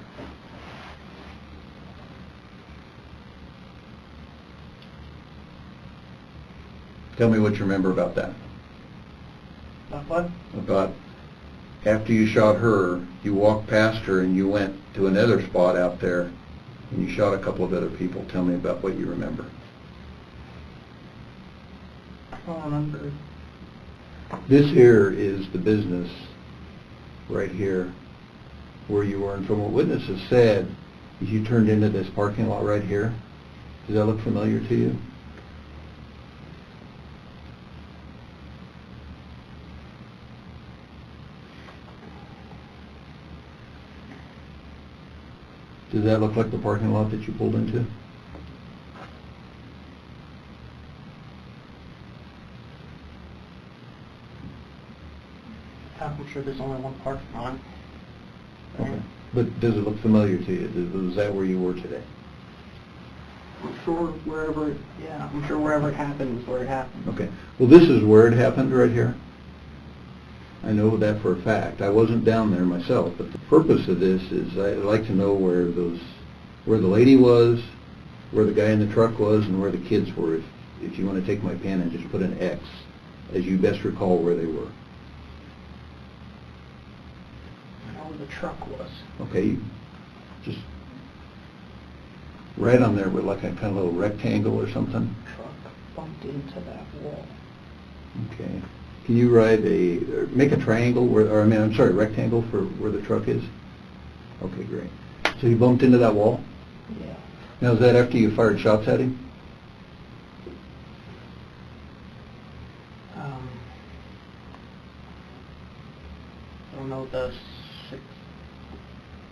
Tell me what you remember about that. About what? About after you shot her, you walked past her and you went to another spot out there and you shot a couple of other people. Tell me about what you remember. I don't remember. This here is the business right here where you were, and from what witnesses said, you turned into this parking lot right here. Does that look familiar to you? Does that look like the parking lot that you pulled into? I'm sure there's only one parking lot. Okay. But does it look familiar to you? Was that where you were today? I'm sure wherever, yeah, I'm sure wherever it happened is where it happened. Okay. Well, this is where it happened right here. I know that for a fact. I wasn't down there myself, but the purpose of this is I'd like to know where the lady was, where the guy in the truck was, and where the kids were. If you want to take my pen and just put an X, as you best recall where they were. I know where the truck was. Okay, just right on there with like a kind of little rectangle or something. Truck bumped into that wall. Okay. Can you make a triangle rectangle for where the truck is? Okay, great. So you bumped into that wall? Yeah. Now, is that after you fired shots at him? I don't know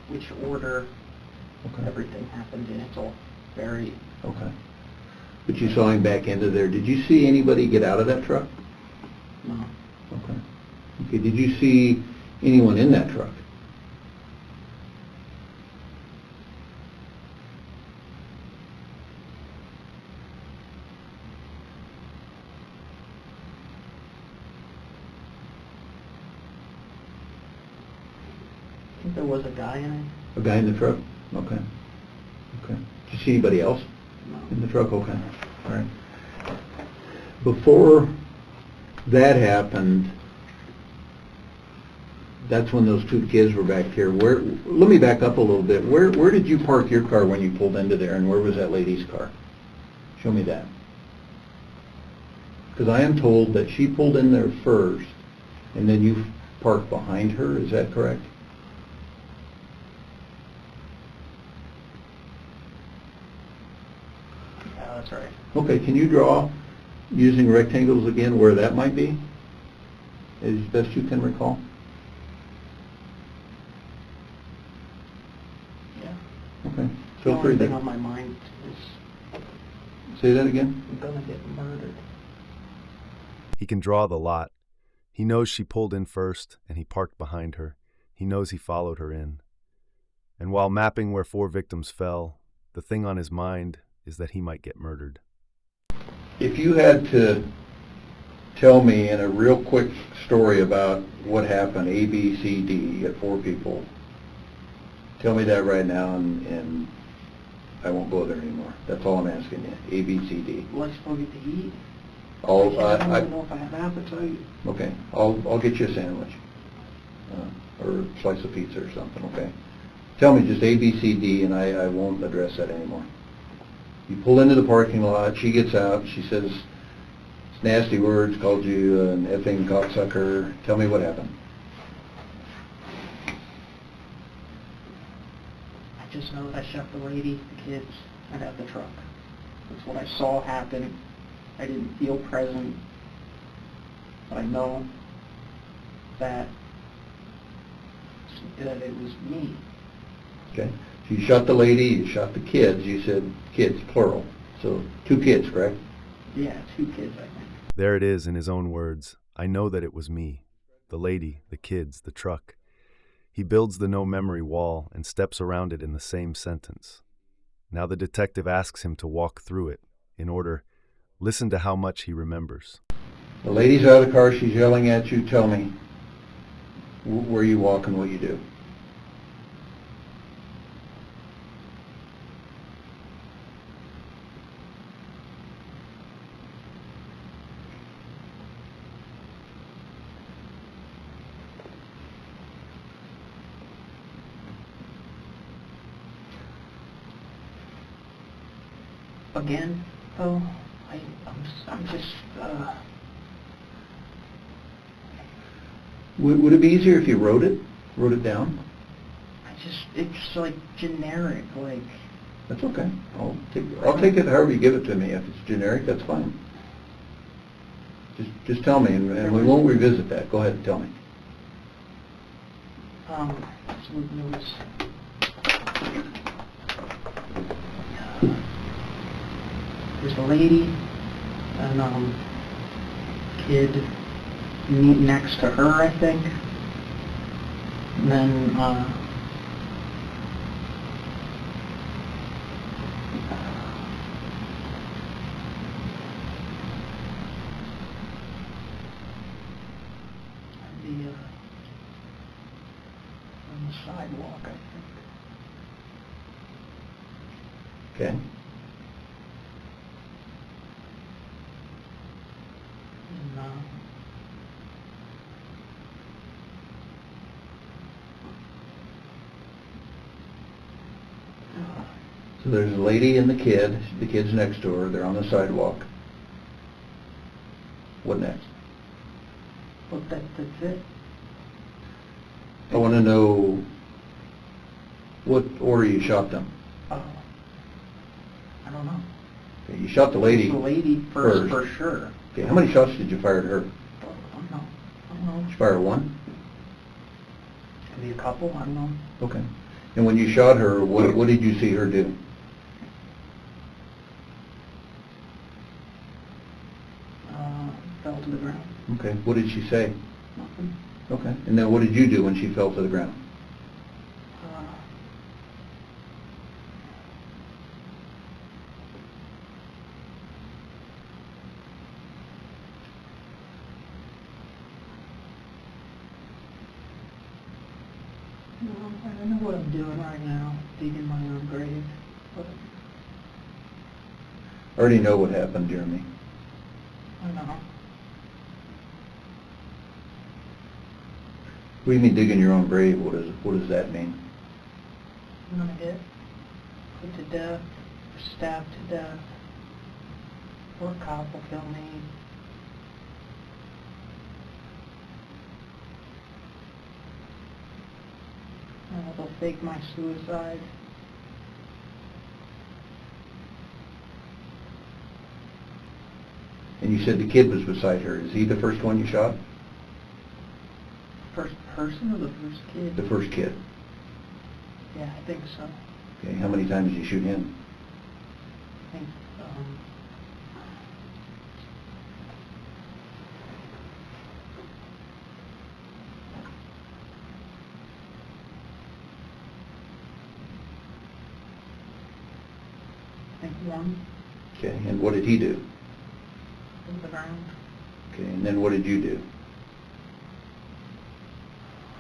which order Okay. everything happened in. It's all very... Okay. But you saw him back into there. Did you see anybody get out of that truck? No. Okay. Okay, did you see anyone in that truck? I think there was a guy in it. A guy in the truck? Okay. Okay. Did you see anybody else No. in the truck? Okay. All right. Before that happened, that's when those two kids were back here. Let me back up a little bit. Where did you park your car when you pulled into there, and where was that lady's car? Show me that. Because I am told that she pulled in there first, and then you parked behind her. Is that correct? Yeah, that's right. Okay, can you draw, using rectangles again, where that might be, as best you can recall? Yeah. Okay, The feel free only thing to. on my mind is Say that again? I'm gonna get murdered. He can draw the lot. He knows she pulled in first, and he parked behind her. He knows he followed her in. And while mapping where 4 victims fell, the thing on his mind is that he might get murdered. If you had to tell me in a real quick story about what happened, A, B, C, D, you got 4 people, tell me that right now, and I won't go there anymore. That's all I'm asking you. A, B, C, D. Let's go get to eat. I I'll, don't even know if I have appetite. Okay, I'll get you a sandwich, or a slice of pizza or something, okay? Tell me just A, B, C, D, and I won't address that anymore. You pull into the parking lot, she gets out, she says nasty words, called you an effing cocksucker. Tell me what happened. I just know that I shot the lady, the kids, and at the truck. That's what I saw happen. I didn't feel present, but I know that it was me. Okay, so you shot the lady, you shot the kids, you said kids, plural. So 2 kids, correct? Yeah, 2 kids, I think. There it is in his own words. I know that it was me. the lady, the kids, the truck. He builds the no-memory wall and steps around it in the same sentence. Now the detective asks him to walk through it, in order, listen to how much he remembers. The lady's out of the car, she's yelling at you, tell me where you walk and what you do. Again, though, I'm just, Would it be easier if you wrote it down? it's like generic, like, That's okay. I'll take it however you give it to me. If it's generic, that's fine. Just tell me, and we won't revisit that. Go ahead and tell me. so there was, there's a lady and, kid next to her, I think. And then, on the sidewalk, I think. Okay. And, So there's a lady and the kid. The kid's next to her. They're on the sidewalk. What next? well, that's it. I want to know what order you shot them. I don't know. Okay, you shot the lady. The lady first, for sure. Okay, how many shots did you fire at her? I don't know. Did you fire one? Maybe a couple, I don't know. Okay. And when you shot her, what did you see her do? Fell to the ground. Okay. What did she say? Nothing. Okay. And then what did you do when she fell to the ground? No, I know what I'm doing right now, digging my own grave. But I already know what happened, Jeremy. I don't know. What do you mean digging your own grave? What does that mean? I'm gonna get put to death, or stabbed to death, or a cop will kill me. They'll fake my suicide. And you said the kid was beside her. Is he the first one you shot? First person or the first kid? The first kid. Yeah, I think so. Okay. How many times did you shoot him? I think, one. Okay. And what did he do? On the ground. Okay. And then what did you do?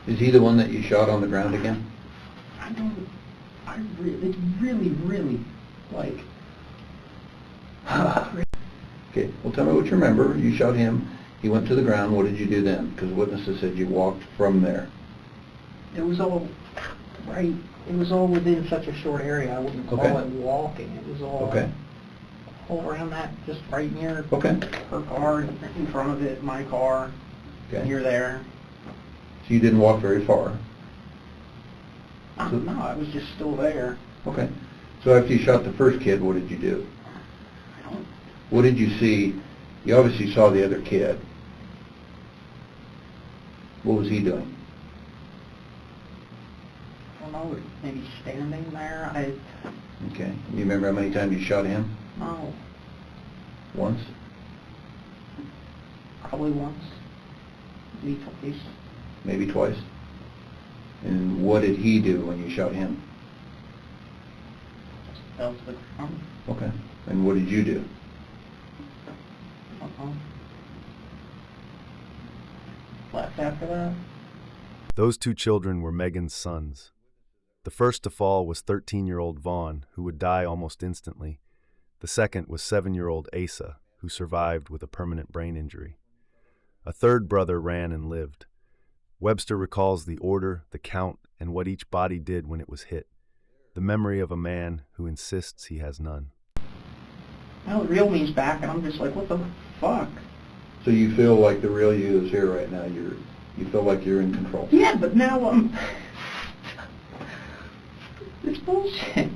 Is he the one that you shot on the ground again? I don't, it's really, like... Okay. Well, tell me what you remember. You shot him. He went to the ground. What did you do then? Because witnesses said you walked from there. It was all right, it was all within such a short area, I wouldn't call Okay. it walking. It was all... Okay. all around that, just right near Okay. her car, in front of it, my car, Okay. near there. So you didn't walk very far. No, I was just still there. Okay. So after you shot the first kid, what did you do? I don't, What did you see? You obviously saw the other kid. What was he doing? I don't know, maybe standing there. Okay. You remember how many times you shot him? No, Once? probably once. Maybe twice. Maybe twice? And what did he do when you shot him? Just fell to the ground. Okay. And what did you do? Left after that. Those two children were Megan's sons. The first to fall was 13-year-old Vaughn, who would die almost instantly. The second was 7-year-old Asa, who survived with a permanent brain injury. A third brother ran and lived. Webster recalls the order, the count, and what each body did when it was hit. The memory of a man who insists he has none. Well, the real me's back, and I'm just like, what the fuck? So you feel like the real you is here right now. You feel like you're in control. Yeah, but now it's bullshit.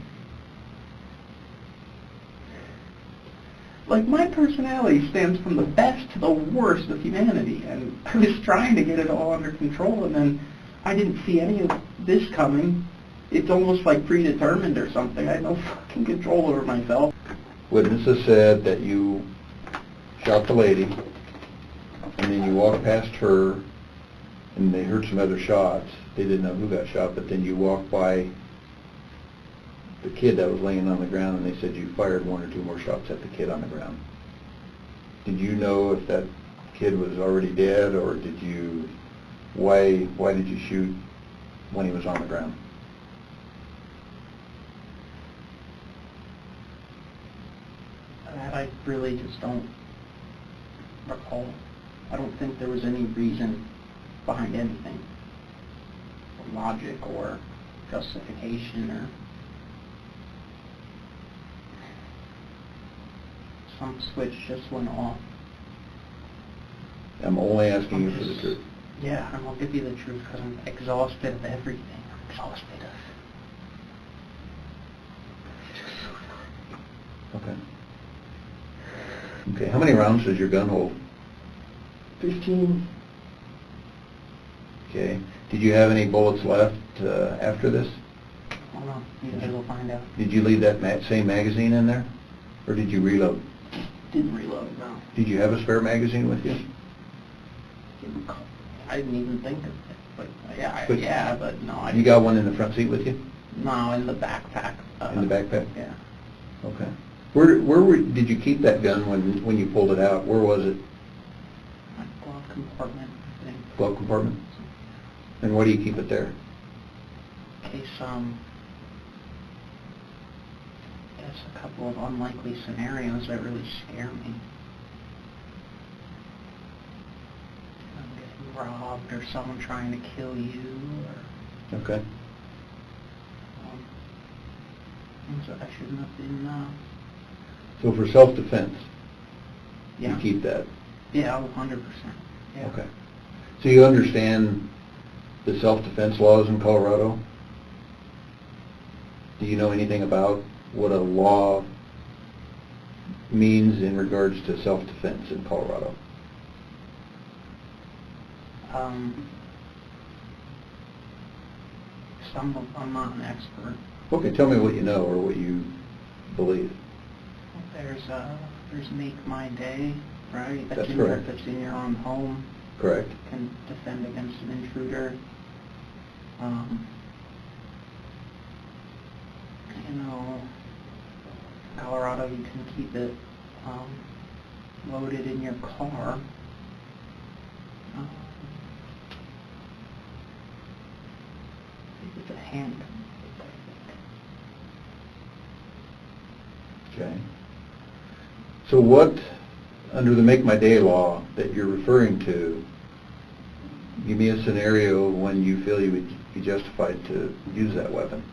Like, my personality stands from the best to the worst of humanity, and I was trying to get it all under control, and then I didn't see any of this coming. It's almost like predetermined or something. I had no fucking control over myself. Witnesses said that you shot the lady, and then you walked past her, and they heard some other shots. They didn't know who got shot, but then you walked by the kid that was laying on the ground, and they said you fired 1 or 2 more shots at the kid on the ground. Did you know if that kid was already dead, or did you, why did you shoot when he was on the ground? That I really just don't recall. I don't think there was any reason behind anything, or logic or justification, or some switch just went off. I'm only asking you for the truth. Yeah, and I'll give you the truth because I'm exhausted of everything. I'm exhausted of... Okay. Okay, how many rounds does your gun hold? 15. Okay. Did you have any bullets left after this? Hold on, we'll find out. Did you leave that same magazine in there? Or did you reload? Didn't reload, no. Did you have a spare magazine with you? I didn't even think of it, but but no. You got one in the front seat with you? No, in the backpack. In the backpack? Yeah. Okay. Did you keep that gun when you pulled it out? Where was it? My glove compartment, I think. Glove compartment? And why do you keep it there? In case, guess a couple of unlikely scenarios that really scare me. Getting robbed, or someone trying to kill you, or Okay. things that I shouldn't have been, So for self-defense, yeah. you keep that? Yeah, 100%. Yeah. Okay. So you understand the self-defense laws in Colorado? Do you know anything about what a law means in regards to self-defense in Colorado? I'm not an expert. Okay, tell me what you know or what you believe. There's Make My Day, right? That's correct. That's in your own home. Correct. Can defend against an intruder. Colorado, you can keep it loaded in your car. I think it's a handgun. Okay. So what, under the Make My Day law that you're referring to, give me a scenario when you feel you would be justified to use that weapon.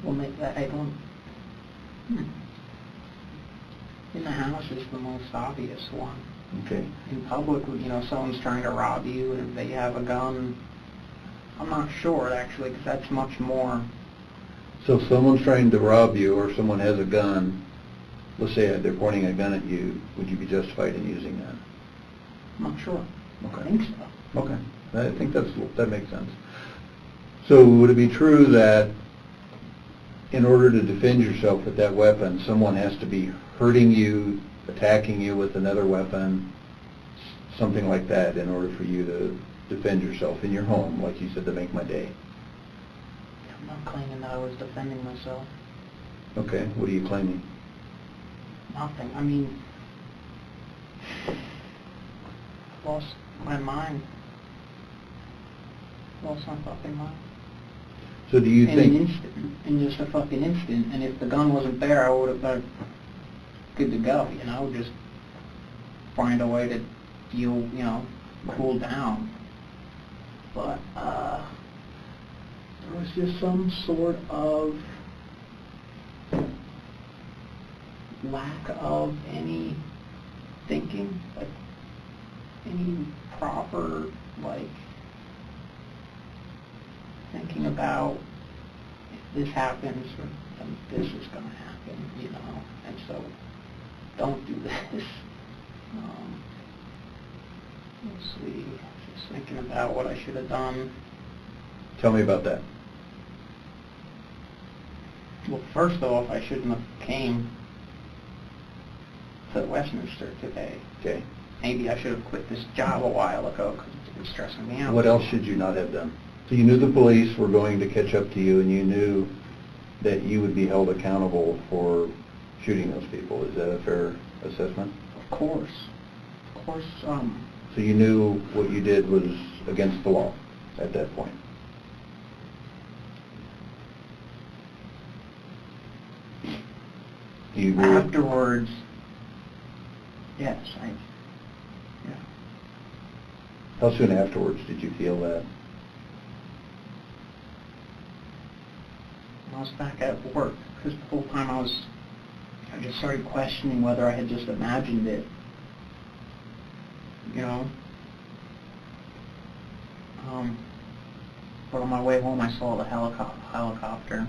Well, I don't... In the house is the most obvious one. Okay. In public, someone's trying to rob you and if they have a gun, I'm not sure actually, because that's much more... So if someone's trying to rob you or someone has a gun, let's say they're pointing a gun at you, would you be justified in using that? I'm not sure. Okay. I think so. Okay. I think that makes sense. So would it be true that in order to defend yourself with that weapon, someone has to be hurting you, attacking you with another weapon, something like that in order for you to defend yourself in your home, like you said, to make my day. I'm not claiming that I was defending myself. Okay, what are you claiming? Nothing. I mean, lost my mind. Lost my fucking mind. So do you In think... an instant. In just a fucking instant. And if the gun wasn't there, I would have been good to go, you know? Just find a way to deal, you know, cool down. But, there was just some sort of lack of any thinking, like any proper, like, thinking about if this happens, or then this is going to happen, you know, and so don't do this. Let's see, just thinking about what I should have done. Tell me about that. Well, first off, I shouldn't have came to Westminster today. Okay. Maybe I should have quit this job a while ago because it's been stressing me out. What else should you not have done? So you knew the police were going to catch up to you, and you knew that you would be held accountable for shooting those people. Is that a fair assessment? Of course. Of course, So you knew what you did was against the law at that point? Do you agree? afterwards, yes, yeah. How soon afterwards did you feel that? I was back at work, because the whole time I just started questioning whether I had just imagined it, you know? But on my way home I saw the helicopter.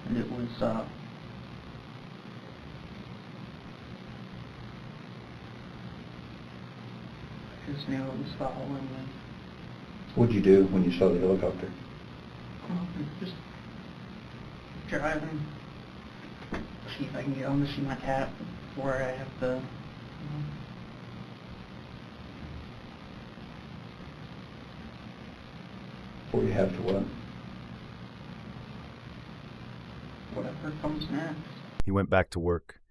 And it was, I just knew it was following me. What'd you do when you saw the helicopter? Just driving, see if I can get home to see my cat before I have to, Before you have to what? whatever comes next. He went back to work.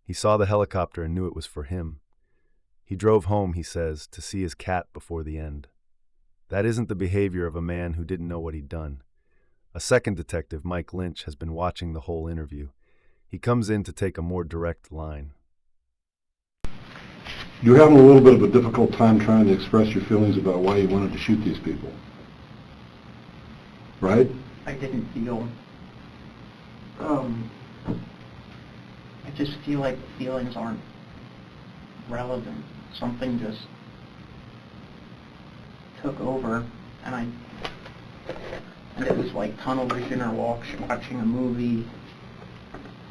He saw the helicopter and knew it was for him. He drove home, he says, to see his cat before the end. That isn't the behavior of a man who didn't know what he'd done. A second detective, Mike Lynch, has been watching the whole interview. He comes in to take a more direct line. You're having a little bit of a difficult time trying to express your feelings about why you wanted to shoot these people, right? I didn't feel, I just feel like the feelings aren't relevant. Something just took over, and it was like tunnel vision or watching a movie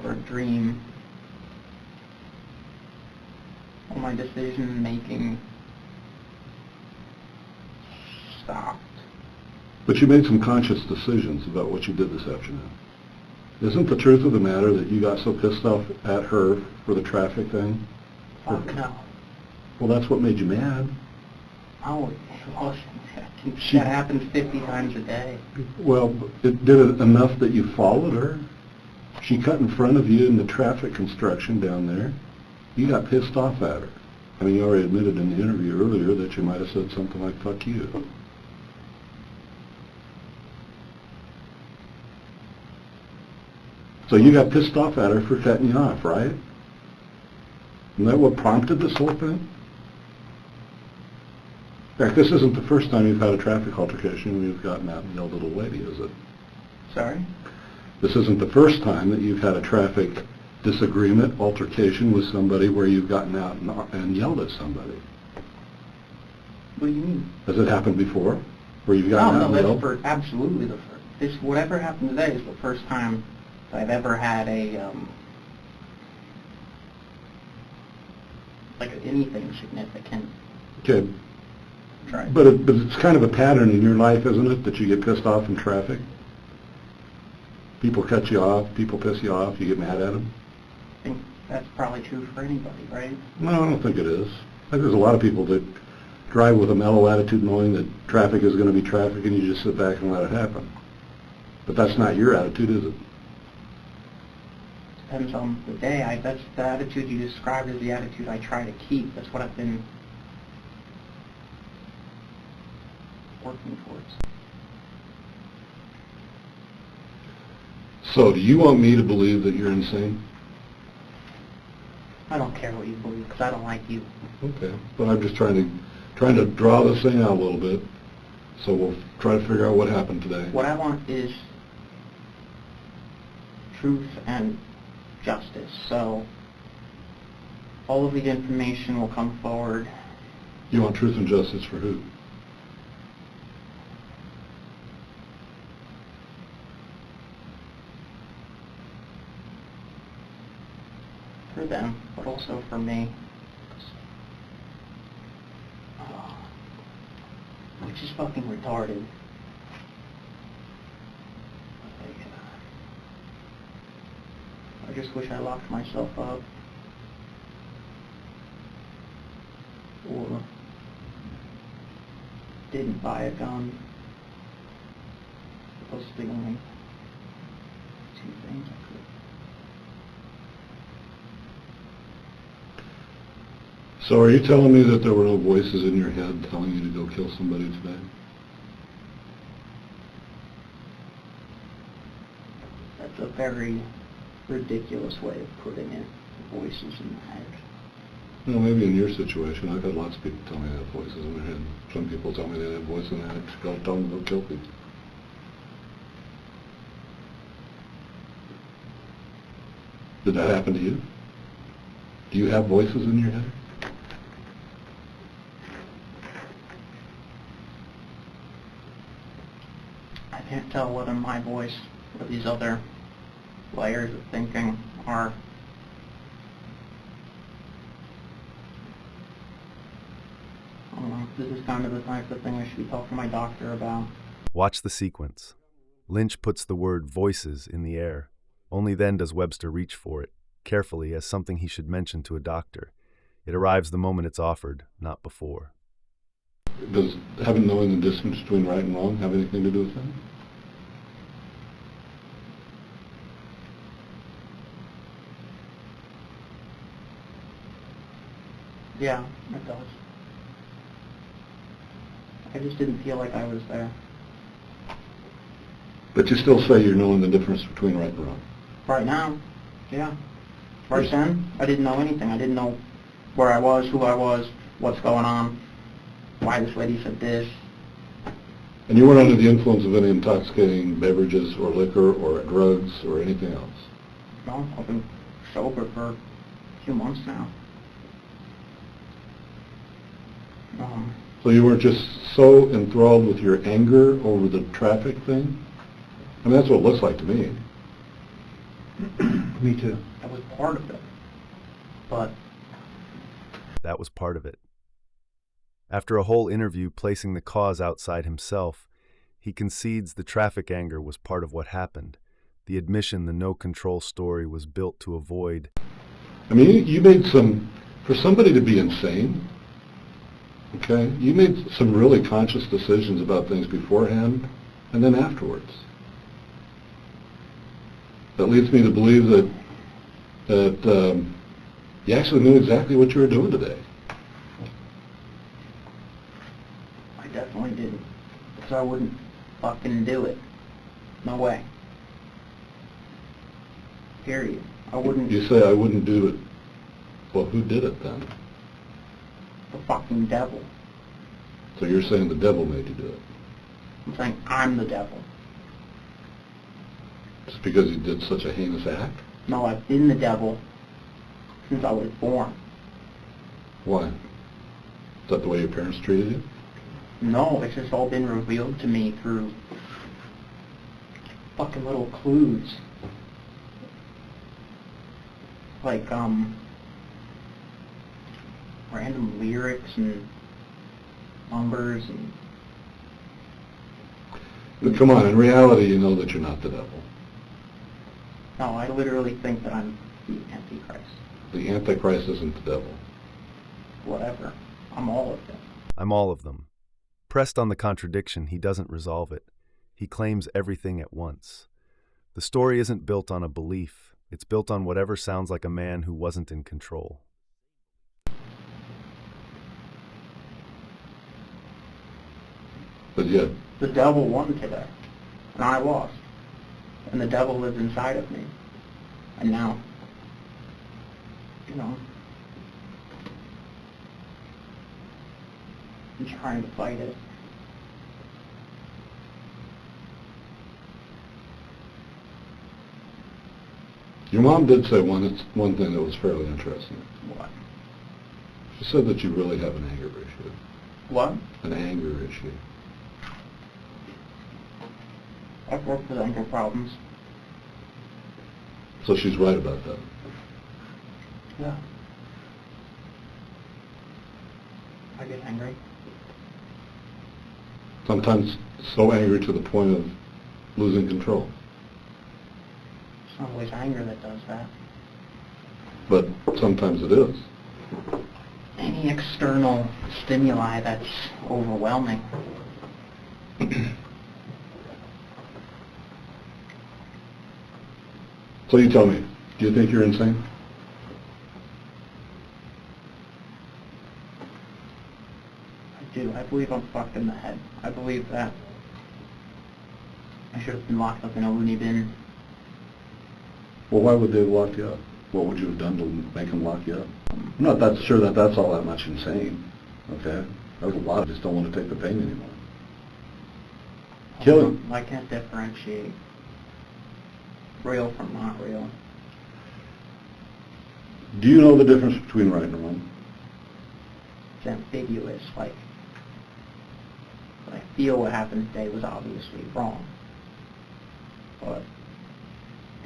or a dream. All my decision making stopped. But you made some conscious decisions about what you did this afternoon. Isn't the truth of the matter that you got so pissed off at her for the traffic thing? Fuck no. Well, that's what made you mad. Oh, it wasn't. That happens 50 times a day. Well, it did it enough that you followed her. She cut in front of you in the traffic construction down there. You got pissed off at her. I mean, you already admitted in the interview earlier that you might have said something like, fuck you. So you got pissed off at her for cutting you off, right? Isn't that what prompted this whole thing? In fact, this isn't the first time you've had a traffic altercation when you've gotten out and yelled at a lady, is it? Sorry? This isn't the first time that you've had a traffic disagreement, altercation with somebody where you've gotten out and yelled at somebody. What do you mean? Has it happened before? Where you've gotten out and that's yelled? absolutely the first. Whatever happened today is the first time I've ever had anything significant. Okay. Right. But it's kind of a pattern in your life, isn't it, that you get pissed off in traffic? People cut you off, people piss you off, you get mad at them? I that's probably true for anybody, right? No, I don't think it is. I think there's a lot of people that drive with a mellow attitude knowing that traffic is going to be traffic and you just sit back and let it happen. But that's not your attitude, is it? Depends on the day. That's the attitude you described as the attitude I try to keep. That's what I've been working towards. So, do you want me to believe that you're insane? I don't care what you believe, because I don't like you. Okay, but I'm just trying to draw this thing out a little bit, so we'll try to figure out what happened today. What I want is truth and justice. So all of the information will come forward. You want truth and justice for who? For them, but also for me. Which is fucking retarded. I just wish I locked myself up. Or didn't buy a gun. Those are the only two things I could. So are you telling me that there were no voices in your head telling you to go kill somebody today? That's a very ridiculous way of putting it. Voices in the head. Well, maybe in your situation. I've had lots of people tell me they have voices in their head. Some people tell me they have voices in their head. Tell them to go kill people. Did that happen to you? Do you have voices in your head? I can't tell whether my voice or these other layers of thinking are I don't know. This is kind of the type of thing I should be talking to my doctor about. Watch the sequence. Lynch puts the word voices in the air. Only then does Webster reach for it, carefully as something he should mention to a doctor. It arrives the moment it's offered, not before. Does having knowing the distance between right and wrong have anything to do with that? Yeah, it does. I just didn't feel like I was there. But you still say you're knowing the difference between right and wrong. Right now, yeah. Right then, I didn't know anything. I didn't know where I was, who I was, what's going on, why this lady said this. And you weren't under the influence of any intoxicating beverages or liquor or drugs or anything else? No, I've been sober for a few months now. So you weren't just so enthralled with your anger over the traffic thing? I mean, that's what it looks like to me. Me too. That was part of it. But That was part of it. After a whole interview placing the cause outside himself, he concedes the traffic anger was part of what happened. The admission the no-control story was built to avoid. I mean, you made for somebody to be insane, okay, you made some really conscious decisions about things beforehand and then afterwards. That leads me to believe that you actually knew exactly what you were doing today. I definitely didn't. Because I wouldn't fucking do it. No way. Period. I wouldn't. You say I wouldn't do it. Well, who did it then? The fucking devil. So you're saying the devil made you do it? I'm saying I'm the devil. Just because you did such a heinous act? No, I've been the devil since I was born. Why? Is that the way your parents treated you? No, it's just all been revealed to me through fucking little clues. Like, random lyrics and numbers and... But come on, in reality you know that you're not the devil. No, I literally think that I'm the Antichrist. The Antichrist isn't the devil. Whatever. I'm all of it. I'm all of them. Pressed on the contradiction, he doesn't resolve it. He claims everything at once. The story isn't built on a belief. It's built on whatever sounds like a man who wasn't in control. But yet, The devil won today, and I lost. And the devil lives inside of me. And now, I'm trying to fight it. your mom did say one thing that was fairly interesting. What? She said that you really have an anger issue. What? An anger issue. I've worked with anger problems. So she's right about that. Yeah. I get angry. Sometimes so angry to the point of losing control. It's not always anger that does that. But sometimes it is. Any external stimuli that's overwhelming. So you tell me, do you think you're insane? I do. I believe I'm fucked in the head. I believe that I should have been locked up in a loony bin. Well, why would they lock you up? What would you have done to make them lock you up? I'm not that sure that that's all that much insane. Okay? There's a lot. I just don't want to take the pain anymore. Killing. I can't differentiate real from not real. Do you know the difference between right and wrong? It's ambiguous. Like I feel what happened today was obviously wrong. But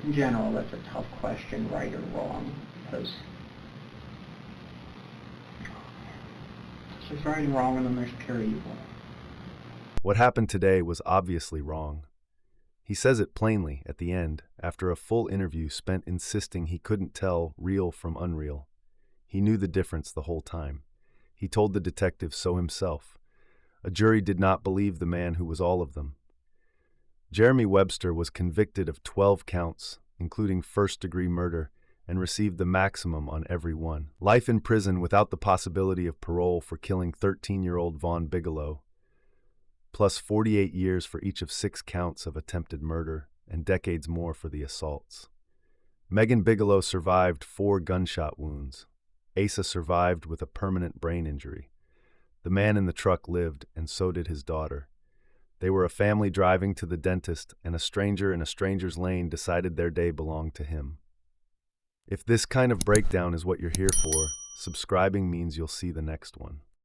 in general, that's a tough question, right or wrong, because there's right and wrong, and then there's pure evil. What happened today was obviously wrong. He says it plainly at the end, after a full interview spent insisting he couldn't tell real from unreal. He knew the difference the whole time. He told the detective so himself. A jury did not believe the man who was all of them. Jeremy Webster was convicted of 12 counts, including first-degree murder, and received the maximum on every one. Life in prison without the possibility of parole for killing 13-year-old Vaughn Bigelow, plus 48 years for each of 6 counts of attempted murder, and decades more for the assaults. Megan Bigelow survived 4 gunshot wounds. Asa survived with a permanent brain injury. The man in the truck lived, and so did his daughter. They were a family driving to the dentist, and a stranger in a stranger's lane decided their day belonged to him. If this kind of breakdown is what you're here for, subscribing means you'll see the next one.